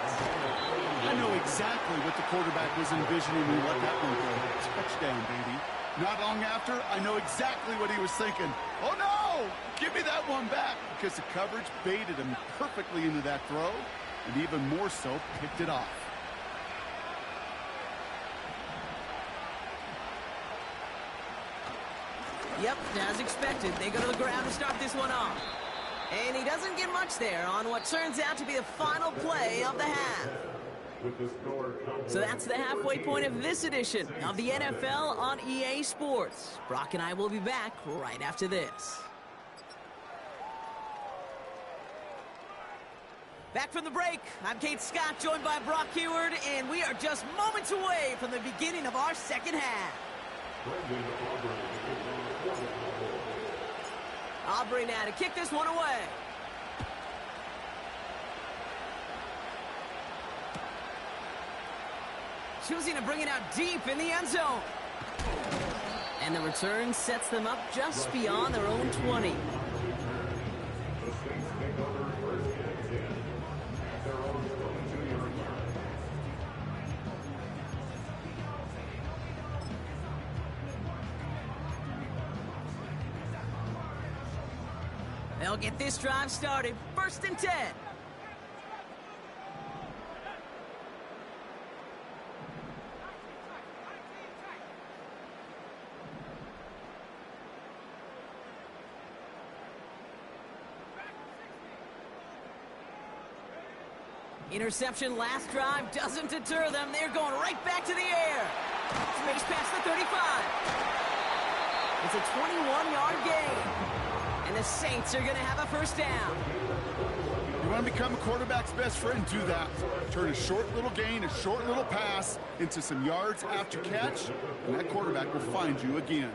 I know exactly what the quarterback was envisioning when he let that one go. Touchdown, baby. Not long after, I know exactly what he was thinking. Oh, no! Give me that one back, because the coverage baited him perfectly into that throw, and even more so, picked it off. Yep, as expected. They go to the ground to start this one off. And he doesn't get much there on what turns out to be the final play of the half. So that's the halfway point of this edition of the NFL on EA Sports. Brock and I will be back right after this. Back from the break, I'm Kate Scott, joined by Brock Heward, and we are just moments away from the beginning of our second half. Aubrey now to kick this one away. Choosing to bring it out deep in the end zone. And the return sets them up just beyond their own 20. They'll get this drive started. 1st and 10. Interception last drive doesn't deter them. They're going right back to the air. Space past the 35. It's a 21-yard gain. And the Saints are going to have a first down. You want to become a quarterback's best friend? Do that. Turn a short little gain, a short little pass into some yards after catch, and that quarterback will find you again.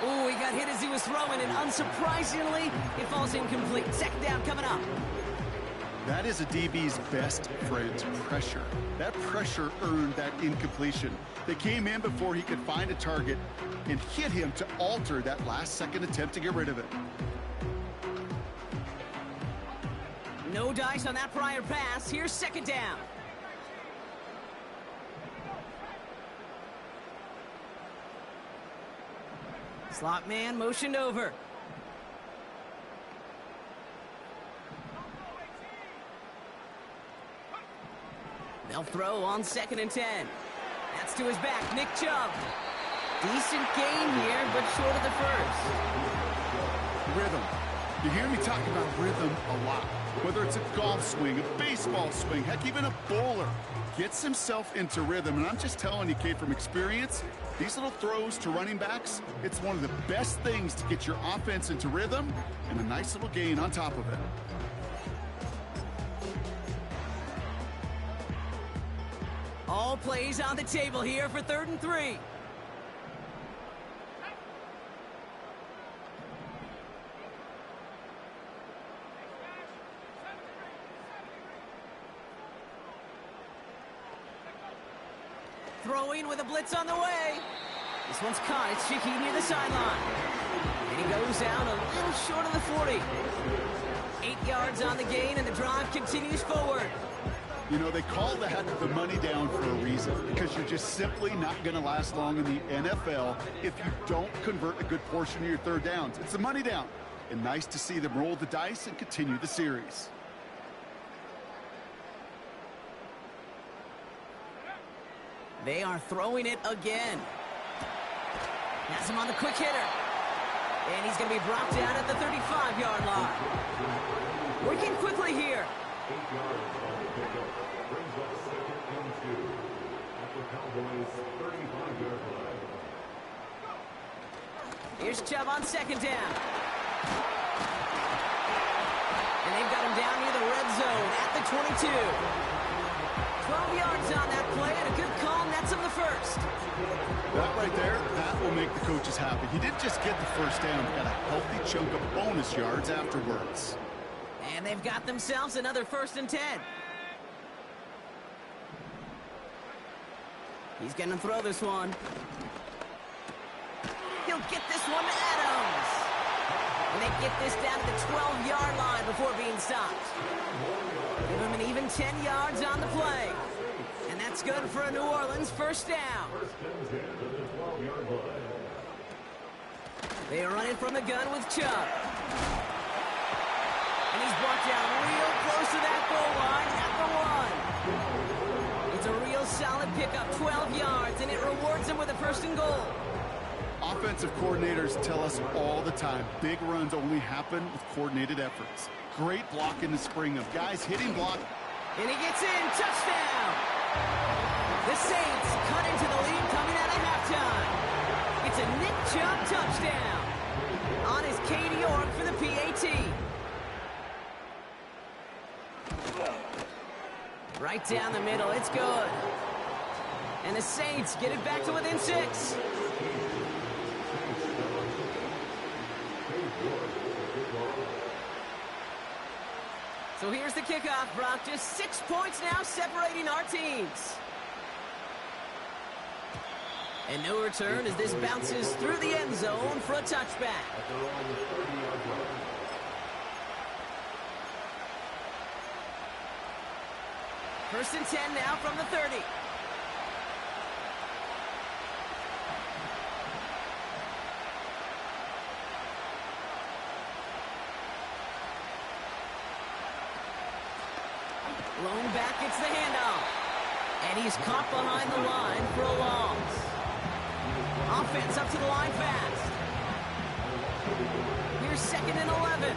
Oh, he got hit as he was throwing, and unsurprisingly, it falls incomplete. 2nd down coming up. That is a DB's best friend, pressure. That pressure earned that incompletion. They came in before he could find a target and hit him to alter that last-second attempt to get rid of it. No dice on that prior pass. Here's 2nd down. Slot man motioned over. They'll throw on 2nd and 10. That's to his back, Nick Chubb. Decent gain here, but short of the first. Rhythm. You hear me talk about rhythm a lot. Whether it's a golf swing, a baseball swing, heck, even a bowler gets himself into rhythm. And I'm just telling you, Kate, from experience, these little throws to running backs, it's one of the best things to get your offense into rhythm and a nice little gain on top of it. All plays on the table here for 3rd and 3. Throwing with a blitz on the way. This one's caught. It's cheeky near the sideline. And he goes out a little short of the 40. 8 yards on the gain, and the drive continues forward. You know, they call that the money down for a reason, because you're just simply not going to last long in the NFL if you don't convert a good portion of your 3rd downs. It's the money down. And nice to see them roll the dice and continue the series. They are throwing it again. Has him on the quick hitter. And he's going to be brought down at the 35-yard line. Working quickly here. Here's Chubb on 2nd down. And they've got him down near the red zone at the 22. 12 yards on that play, and a good call nets him the first. That right there, that will make the coaches happy. He didn't just get the first down, he got a healthy chunk of bonus yards afterwards. And they've got themselves another 1st and 10. He's going to throw this one. He'll get this one to Adams. And they get this down to the 12-yard line before being stopped. Give him an even 10 yards on the play. And that's good for a New Orleans first down. They are running from the gun with Chubb. And he's brought down real close to that goal line at the 1. It's a real solid pickup, 12 yards, and it rewards him with a first and goal. Offensive coordinators tell us all the time, big runs only happen with coordinated efforts. Great block in the spring of guys hitting block. And he gets in, touchdown! The Saints cut into the lead coming out of halftime. It's a Nick Chubb touchdown on his Katie York for the PAT. Right down the middle, it's good. And the Saints get it back to within 6. So here's the kickoff, Brock. Just 6 points now separating our teams. And no return as this bounces through the end zone for a touchback. First and 10 now from the 30. Lone back gets the handoff. And he's caught behind the line for a loss. Offense up to the line fast. Here's 2nd and 11.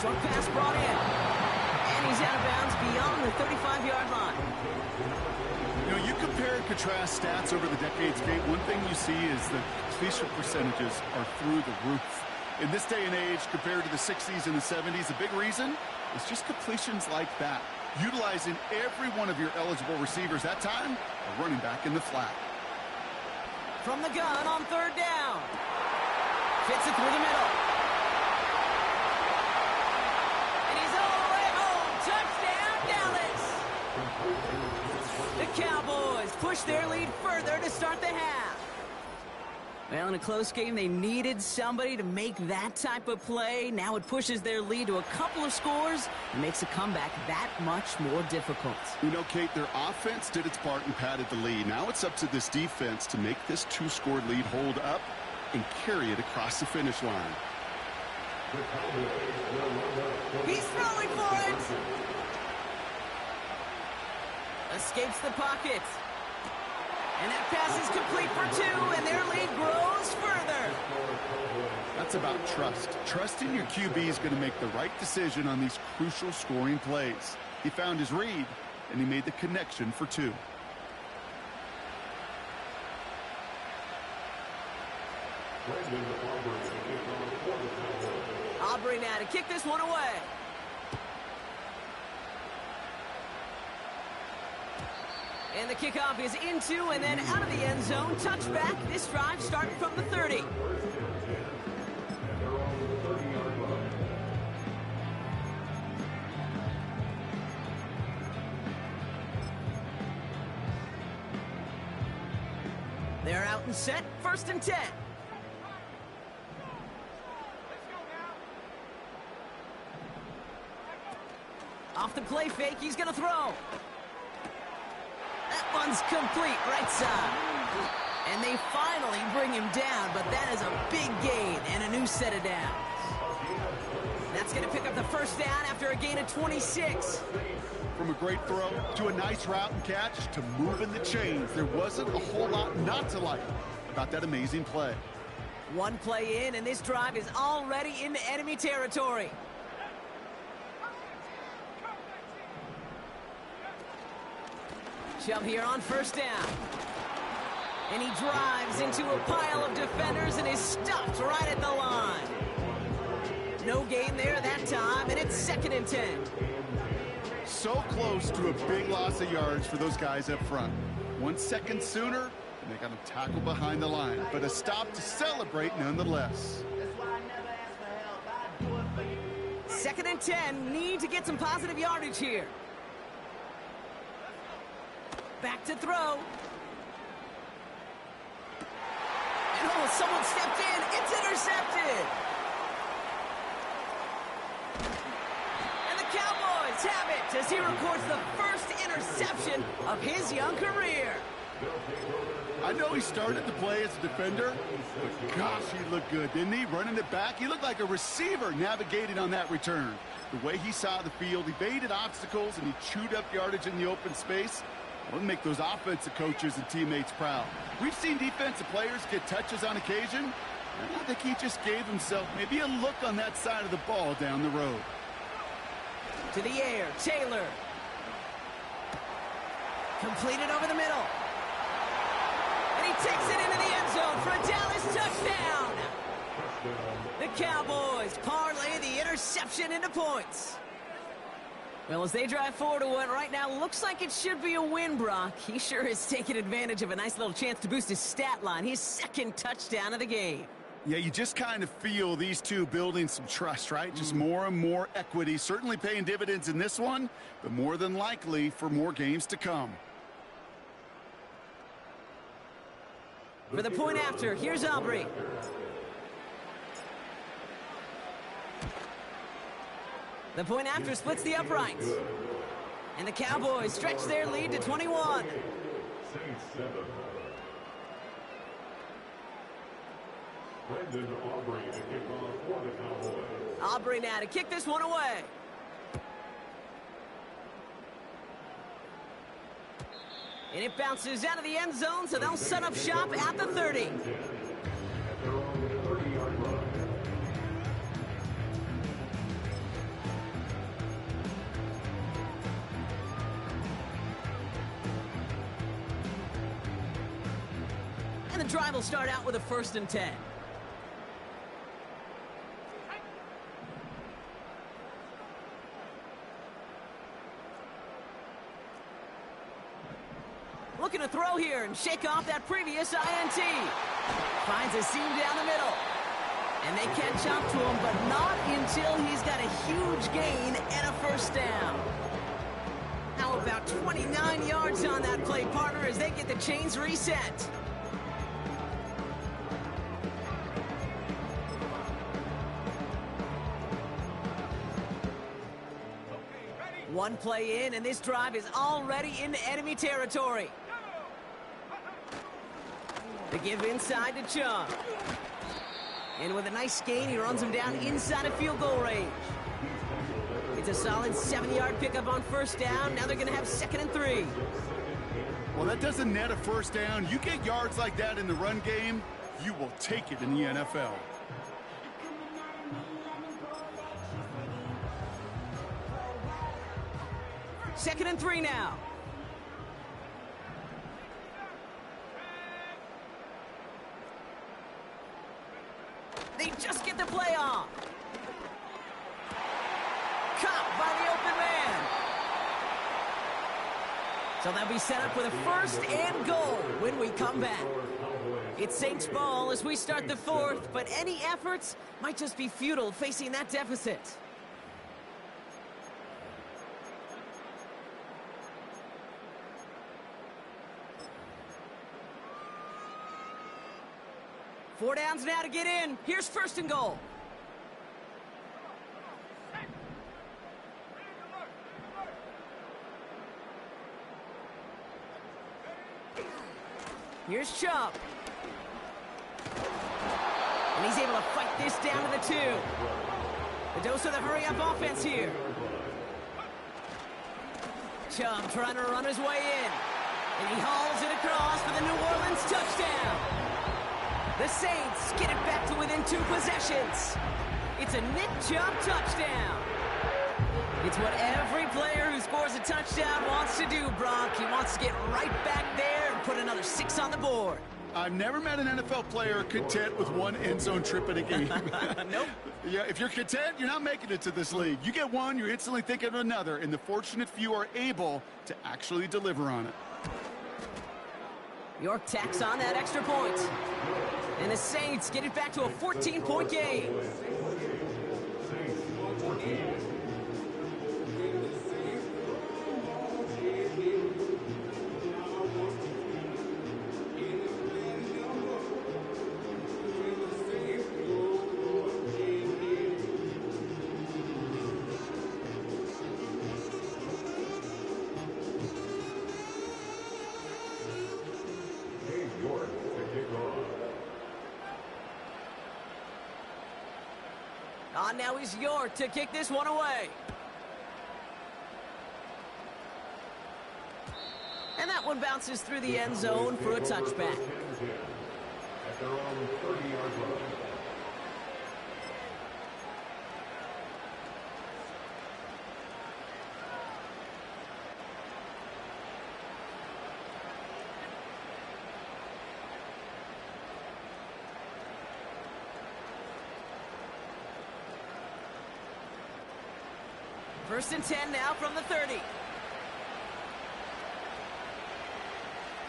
Short pass brought in. And he's out of bounds beyond the 35-yard line. You know, you compare and contrast stats over the decades, Kate. One thing you see is the completion percentages are through the roof. In this day and age, compared to the 60s and the 70s, a big reason is just completions like that. Utilizing every one of your eligible receivers. That time, a running back in the flat. From the gun on 3rd down. Fits it through the middle. And he's all the way home. Touchdown, Dallas. The Cowboys push their lead further to start the half. Well, in a close game, they needed somebody to make that type of play. Now it pushes their lead to a couple of scores and makes a comeback that much more difficult. You know, Kate, their offense did its part and padded the lead. Now it's up to this defense to make this 2-score lead hold up and carry it across the finish line. He's throwing for it. Escapes the pocket. And that pass is complete for 2, and their lead grows further. That's about trust. Trusting your QB is going to make the right decision on these crucial scoring plays. He found his read, and he made the connection for 2. Aubrey now to kick this one away. And the kickoff is into and then out of the end zone. Touchback. This drive starting from the 30. They're out and set. 1st and 10. Off the play fake. He's going to throw. That one's complete, right side. And they finally bring him down, but that is a big gain and a new set of downs. That's going to pick up the 1st down after a gain of 26. From a great throw to a nice route and catch to moving the chains, there wasn't a whole lot not to like about that amazing play. One play in, and this drive is already into enemy territory. Chubb here on 1st down. And he drives into a pile of defenders and is stopped right at the line. No gain there that time, and it's 2nd and 10. So close to a big loss of yards for those guys up front. 1 second sooner, and they got him tackled behind the line. But a stop to celebrate nonetheless. 2nd and 10, need to get some positive yardage here. Back to throw. And oh, someone stepped in. It's intercepted. And the Cowboys have it as he records the first interception of his young career. I know he started the play as a defender, but gosh, he looked good, didn't he? Running it back, he looked like a receiver navigating on that return. The way he saw the field, he baited obstacles, and he chewed up yardage in the open space. Well, make those offensive coaches and teammates proud. We've seen defensive players get touches on occasion, and I think he just gave himself maybe a look on that side of the ball down the road. To the air, Taylor. Completed over the middle. And he takes it into the end zone for a Dallas touchdown. The Cowboys parlay the interception into points. Well, as they drive forward to what right now looks like it should be a win, Brock, he sure is taking advantage of a nice little chance to boost his stat line. His second touchdown of the game. Yeah, you just kind of feel these two building some trust, right? Just more and more equity. Certainly paying dividends in this one, but more than likely for more games to come. For the point after, here's Aubrey. The point after splits the uprights. And the Cowboys stretch their lead to 21. Aubrey now to kick this one away. And it bounces out of the end zone, so they'll set up shop at the 30. And the drive will start out with a 1st and 10. Looking to throw here and shake off that previous INT. Finds a seam down the middle. And they catch up to him, but not until he's got a huge gain and a 1st down. How about 29 yards on that play, partner, as they get the chains reset. One play in, and this drive is already into enemy territory. The give inside to Chung. And with a nice gain, he runs him down inside of field goal range. It's a solid 7-yard pickup on 1st down. Now they're going to have 2nd and 3. Well, that doesn't net a 1st down. You get yards like that in the run game, you will take it in the NFL. Second and 3 now. They just get the play off. Caught by the open man. So they'll be set up with a 1st and goal when we come back. It's Saints ball as we start the 4th, but any efforts might just be futile facing that deficit. Four downs now to get in. Here's 1st and goal. Here's Chubb. And he's able to fight this down to the 2. The dose of the hurry-up offense here. Chubb trying to run his way in. And he hauls it across for the New Orleans touchdown. The Saints get it back to within 2 possessions. It's a Nick Chubb touchdown. It's what every player who scores a touchdown wants to do, Brock. He wants to get right back there and put another 6 on the board. I've never met an NFL player content with 1 end zone trip in a game. Nope. Yeah, if you're content, you're not making it to this league. You get one, you're instantly thinking of another, and the fortunate few are able to actually deliver on it. York tacks on that extra point. And the Saints get it back to a 14-point game. On now is York to kick this one away. And And that one bounces through the end zone for a touchback. At their own 30-yard line. First and 10 now from the 30.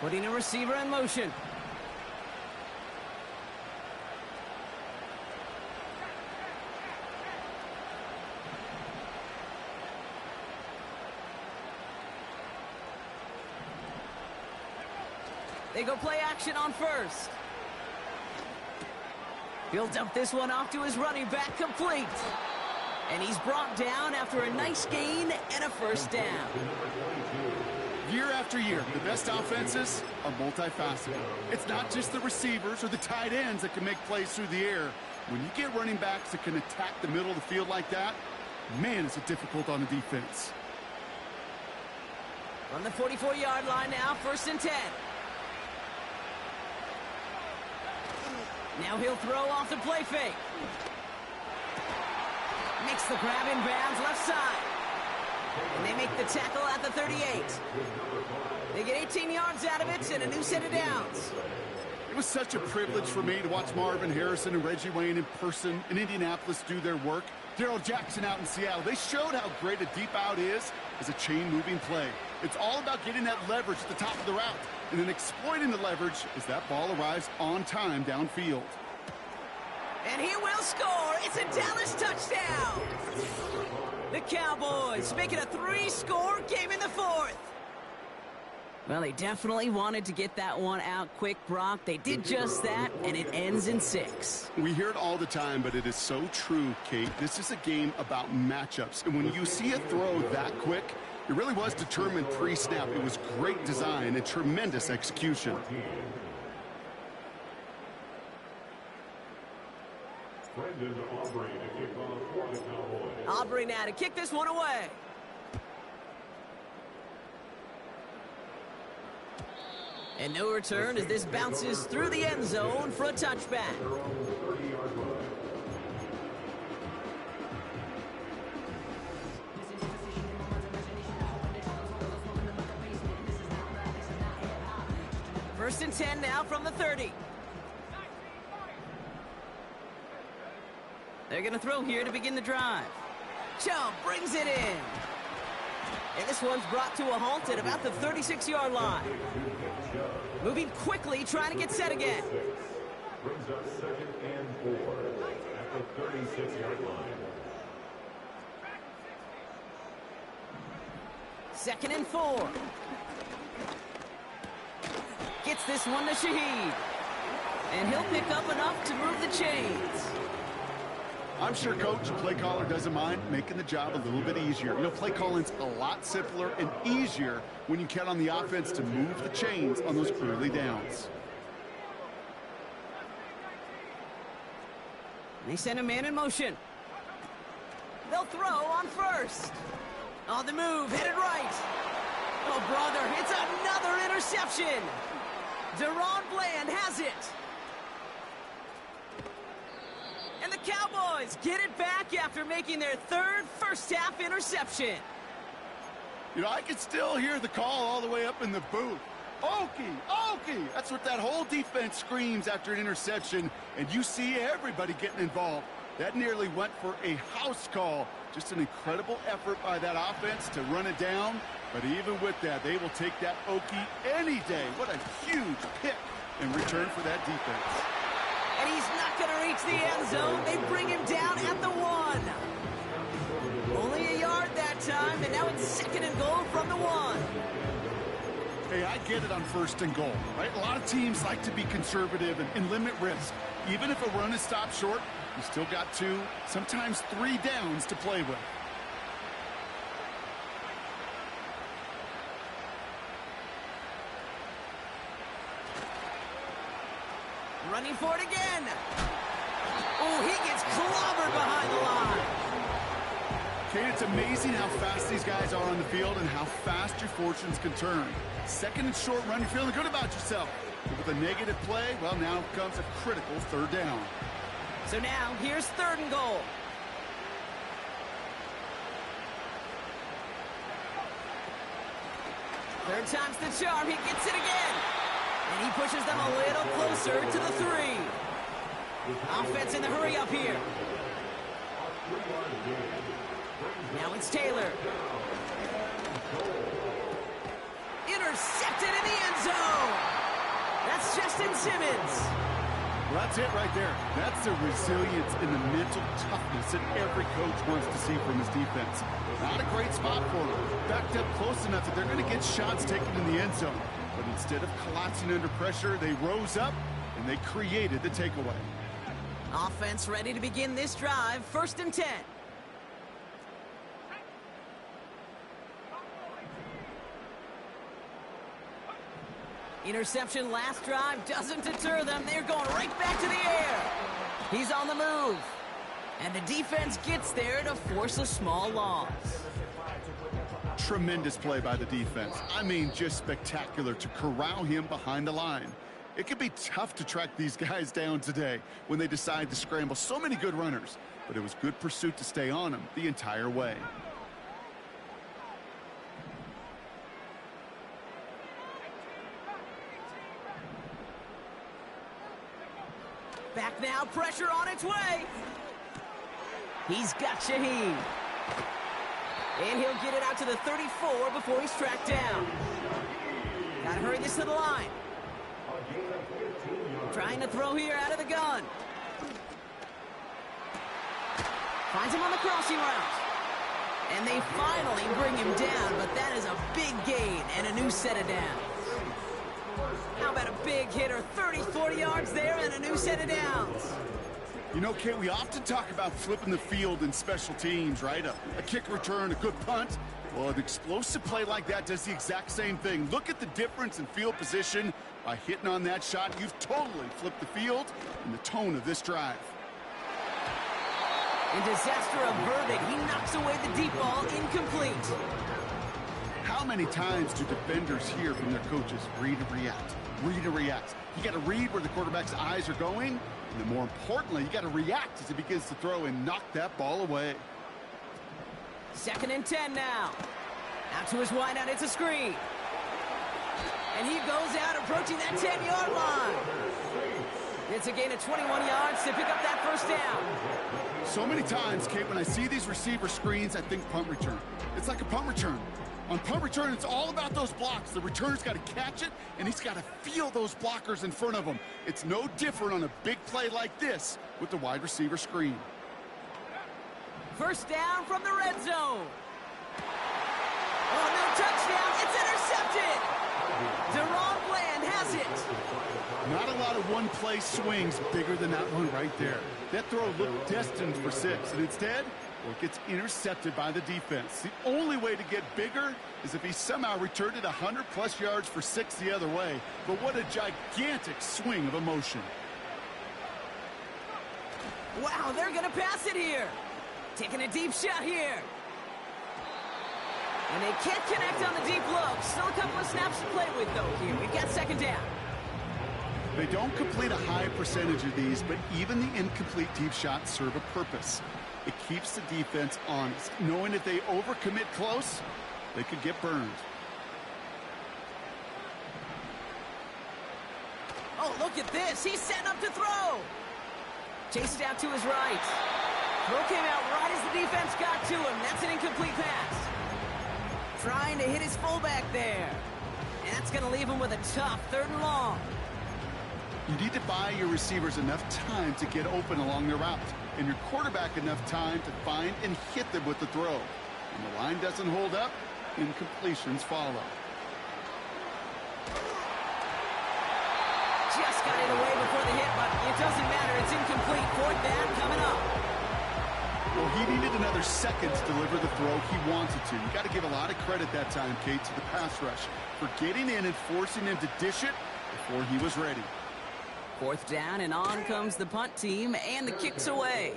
Putting a receiver in motion. They go play action on first. He'll dump this one off to his running back, complete. And he's brought down after a nice gain and a first down. Year after year, the best offenses are multifaceted. It's not just the receivers or the tight ends that can make plays through the air. When you get running backs that can attack the middle of the field like that, man, is it difficult on the defense. From the 44-yard line now, first and 10. Now he'll throw off the play fake. Makes the grab in bounds left side. And they make the tackle at the 38. They get 18 yards out of it and a new set of downs. It was such a privilege for me to watch Marvin Harrison and Reggie Wayne in person in Indianapolis do their work. Darrell Jackson out in Seattle. They showed how great a deep out is as a chain-moving play. It's all about getting that leverage at the top of the route and then exploiting the leverage as that ball arrives on time downfield. And he will score. It's a Dallas touchdown. The Cowboys make it a 3-score game in the fourth. Well, they definitely wanted to get that one out quick, Brock. They did just that, and it ends in 6. We hear it all the time, but it is so true, Kate. This is a game about matchups. And when you see a throw that quick, it really was determined pre-snap. It was great design and tremendous execution. Aubrey now to kick this one away. And no return as this bounces through the end zone for a touchback. First and 10 now from the 30. They're going to throw here to begin the drive. Chubb brings it in. And this one's brought to a halt at about the 36-yard line. Moving quickly, trying to get set again. Brings up 2nd and 4 at the 36-yard line. 2nd and 4. Gets this one to Shaheed. And he'll pick up enough to move the chains. I'm sure coach and play caller doesn't mind making the job a little bit easier. You know, play calling's a lot simpler and easier when you count on the offense to move the chains on those early downs. They send a man in motion. They'll throw on first. On the move, headed right. Oh, brother, it's another interception. Deron Bland has it. And the Cowboys get it back after making their 3rd first-half interception. You know, I can still hear the call all the way up in the booth. Okie, Okie! That's what that whole defense screams after an interception, and you see everybody getting involved. That nearly went for a house call. Just an incredible effort by that offense to run it down, but even with that, they will take that Okie any day. What a huge pick in return for that defense. And he's not going to reach the end zone. They bring him down at the 1. Only a yard that time, and now it's 2nd and goal from the 1. Hey, I get it on 1st and goal, right? A lot of teams like to be conservative and limit risk. Even if a run is stopped short, you still got 2, sometimes 3 downs to play with. Running for it again. Oh, he gets clobbered behind the line. Kate, it's amazing how fast these guys are on the field and how fast your fortunes can turn. Second and short run, you're feeling good about yourself. But with a negative play, well, now comes a critical third down. So now, here's 3rd and goal. Third time's the charm. He gets it again. And he pushes them a little closer to the 3. Offense in the hurry up here. Now it's Taylor. Intercepted in the end zone. That's Justin Simmons. Well, that's it right there. That's the resilience and the mental toughness that every coach wants to see from his defense. Not a great spot for them. Backed up close enough that they're going to get shots taken in the end zone. But instead of collapsing under pressure, they rose up and they created the takeaway. Offense ready to begin this drive. 1st and 10. Interception last drive doesn't deter them. They're going right back to the air. He's on the move. And the defense gets there to force a small loss. Tremendous play by the defense. I mean, just spectacular to corral him behind the line. It can be tough to track these guys down today when they decide to scramble so many good runners. But it was good pursuit to stay on them the entire way. Back now, pressure on its way. He's got Shaheed. And he'll get it out to the 34 before he's tracked down. Gotta hurry this to the line. Trying to throw here out of the gun. Finds him on the crossing route. And they finally bring him down, but that is a big gain and a new set of downs. How about a big hitter, 30, 40 yards there and a new set of downs? You know, Kate, we often talk about flipping the field in special teams, right? A kick return, a good punt. Well, an explosive play like that does the exact same thing. Look at the difference in field position. By hitting on that shot, you've totally flipped the field and the tone of this drive. In disaster averted, he knocks away the deep ball, incomplete. How many times do defenders hear from their coaches, read and react, read and react? You got to read where the quarterback's eyes are going, and then more importantly, you got to react as he begins to throw and knock that ball away. 2nd and 10 now. Out to his wideout, it's a screen. And he goes out approaching that 10-yard line. It's a gain of 21 yards to pick up that 1st down. So many times, Kate, when I see these receiver screens, I think punt return. It's like a punt return. On punt return, it's all about those blocks. The returner's got to catch it, and he's got to feel those blockers in front of him. It's no different on a big play like this with the wide receiver screen. 1st down from the red zone. Oh, no touchdown. It's intercepted. Deron Bland has it. Not a lot of one-play swings bigger than that one right there. That throw looked destined for 6, and instead, well, it gets intercepted by the defense. The only way to get bigger is if he somehow returned it 100-plus yards for 6 the other way. But what a gigantic swing of emotion. Wow, they're going to pass it here. Taking a deep shot here. And they can't connect on the deep look. Still a couple of snaps to play with, though, here. We've got 2nd down. They don't complete a high percentage of these, but even the incomplete deep shots serve a purpose. It keeps the defense honest, knowing if they overcommit close, they could get burned. Oh, look at this. He's setting up to throw. Chased out to his right. Throw came out right as the defense got to him. That's an incomplete pass. Trying to hit his fullback there. And that's going to leave him with a tough 3rd and long. You need to buy your receivers enough time to get open along their route, and your quarterback enough time to find and hit them with the throw. When the line doesn't hold up, incompletions follow. Just got it away before the hit, but it doesn't matter. It's incomplete. 4th down coming up. Well, he needed another second to deliver the throw he wanted to. You got to give a lot of credit that time, Kate, to the pass rush for getting in and forcing him to dish it before he was ready. Fourth down, and on comes the punt team, and the kick's away.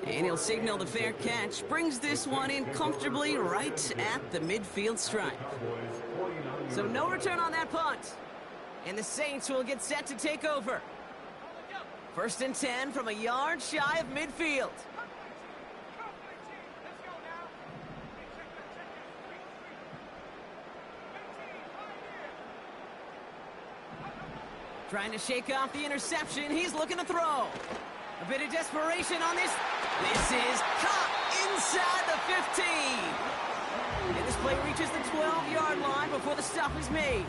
And he'll signal the fair catch, brings this one in comfortably right at the midfield stripe. So no return on that punt. And the Saints will get set to take over. 1st and 10 from a yard shy of midfield. Trying to shake off the interception. He's looking to throw. A bit of desperation on this. This is caught inside the 15. And this play reaches the 12-yard line before the stop is made.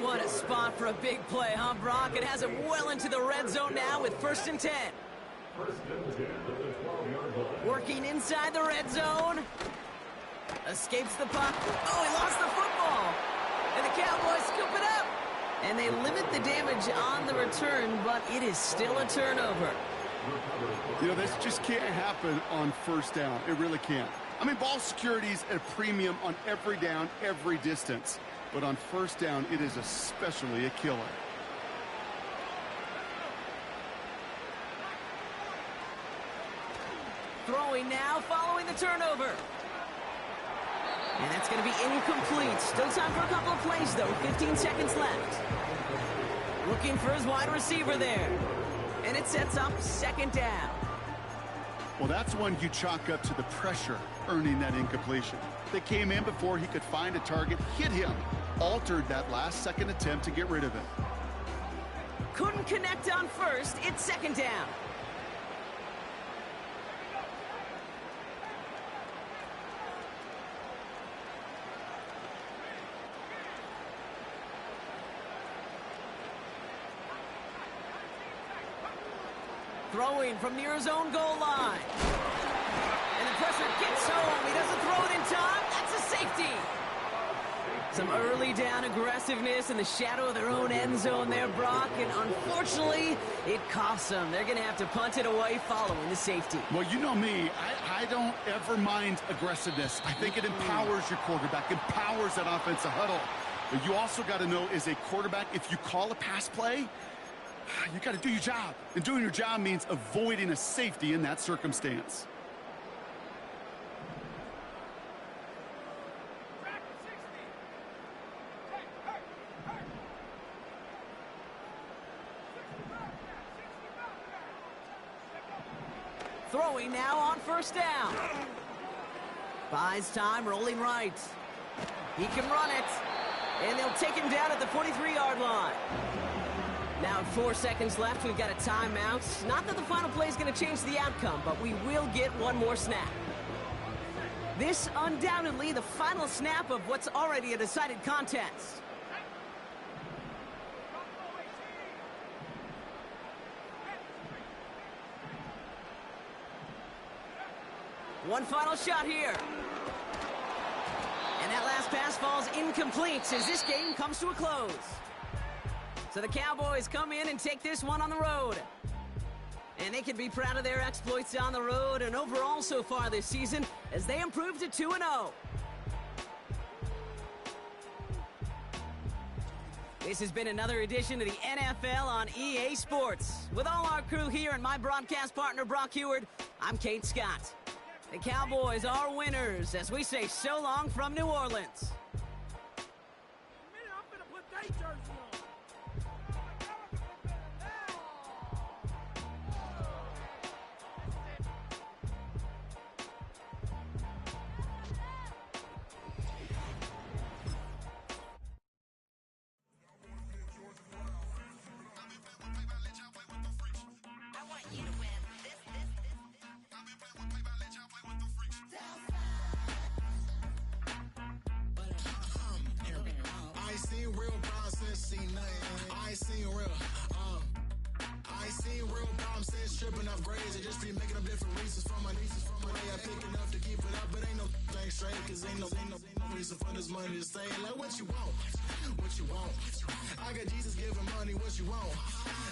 What a spot for a big play, huh, Brock? It has him well into the red zone now with 1st and 10. Working inside the red zone. Escapes the puck. Oh, he lost the football. And the Cowboys scoop it up. And they limit the damage on the return, but it is still a turnover. You know, this just can't happen on 1st down. It really can't. I mean, ball security's at a premium on every down, every distance. But on 1st down, it is especially a killer. Throwing now, following the turnover. And that's going to be incomplete. Still time for a couple of plays, though. 15 seconds left. Looking for his wide receiver there. And it sets up 2nd down. Well, that's one you chalk up to the pressure earning that incompletion. They came in before he could find a target, hit him, altered that last-second attempt to get rid of it. Couldn't connect on 1st. It's 2nd down. Throwing from near his own goal line. And the pressure gets home. He doesn't throw it in time. That's a safety. Some early down aggressiveness in the shadow of their own end zone there, Brock. And unfortunately, it costs them. They're going to have to punt it away following the safety. Well, you know me. I don't ever mind aggressiveness. I think it empowers your quarterback, empowers that offensive huddle. But you also got to know, as a quarterback, if you call a pass play, you got to do your job. And doing your job means avoiding a safety in that circumstance. Throwing now on 1st down. Buys time, rolling right. He can run it. And they'll take him down at the 43-yard line. Now 4 seconds left, we've got a timeout. Not that the final play is going to change the outcome, but we will get one more snap. This undoubtedly the final snap of what's already a decided contest. One final shot here. And that last pass falls incomplete as this game comes to a close. So the Cowboys come in and take this one on the road. And they can be proud of their exploits on the road and overall so far this season as they improve to 2-0. This has been another edition of the NFL on EA Sports. With all our crew here and my broadcast partner, Brock Heward, I'm Kate Scott. The Cowboys are winners as we say so long from New Orleans. Tripping off grades and just be making up different reasons for my nieces. From my day I pick enough to keep it up, but ain't no thing straight, cause ain't no me some fun, this money to stay. Like, what you want? What you want? I got Jesus giving money, what you want?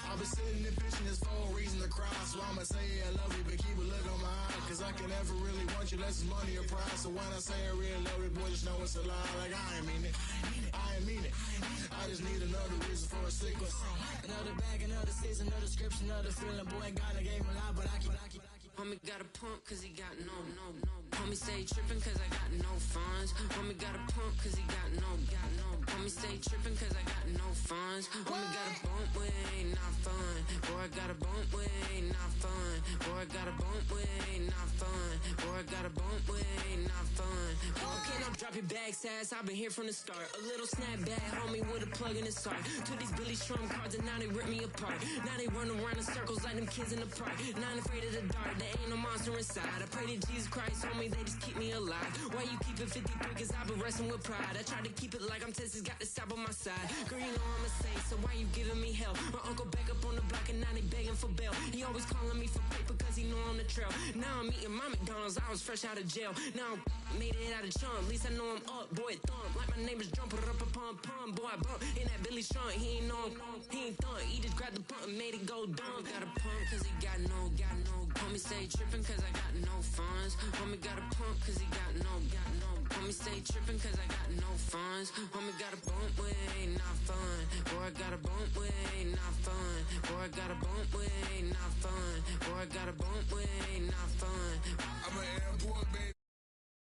I've been sitting and pitching this for a reason to cry. So I'ma say I love you, but keep a look on my eye. Cause I can never really want you unless it's money or prize. So when I say I really love you, boy, just know it's a lie. Like, I ain't mean it. I ain't mean it. I just need another reason for a sequence. Another bag, another season, another description, another feeling. Boy, God, I gave him a lot, but I keep. Homie got a pump cause he got no. Homie stay trippin' cause I got no funds. Homie got a pump cause he got no. Homie stay trippin' cause I got no funds. Homie got a bump with ain't not fun. Boy, I got a bump with ain't not fun. Boy, I got a bump with ain't not fun. Boy, I got a bump with ain't not fun. Okay, now drop your bag, sass. I've been here from the start. A little snapback, homie, with a plug in his heart. Took these Billy Strum cards and now they rip me apart. Now they run around in circles like them kids in the park. Now I'm afraid of the dark. Ain't no monster inside. I pray to Jesus Christ, homie, they just keep me alive. Why you keep it 53? Cause I've been wrestling with pride. I try to keep it like I'm Texas, got the stop on my side. Girl, you know I'm a saint, so why you giving me hell? My uncle back up on the block and now they begging for bail. He always calling me for paper cause he know I'm the trail. Now I'm eating my McDonald's, I was fresh out of jail. Now I made it out of chump, at least I know I'm up. Boy, thump, like my neighbor's jumper up a pump. Boy, I bump in that Billy Strong, he ain't know, he ain't thump. He just grabbed the pump and made it go dumb. Got a pump cause he got no. Homie stay trippin' cause I got no funds. Homie got a pump cause he got no. Homie stay trippin' cause I got no funds. Homie got a bump with ain't not fun. Boy, I got a bump with ain't not fun. Boy, I got a bump with ain't not fun. Boy, I got a bump with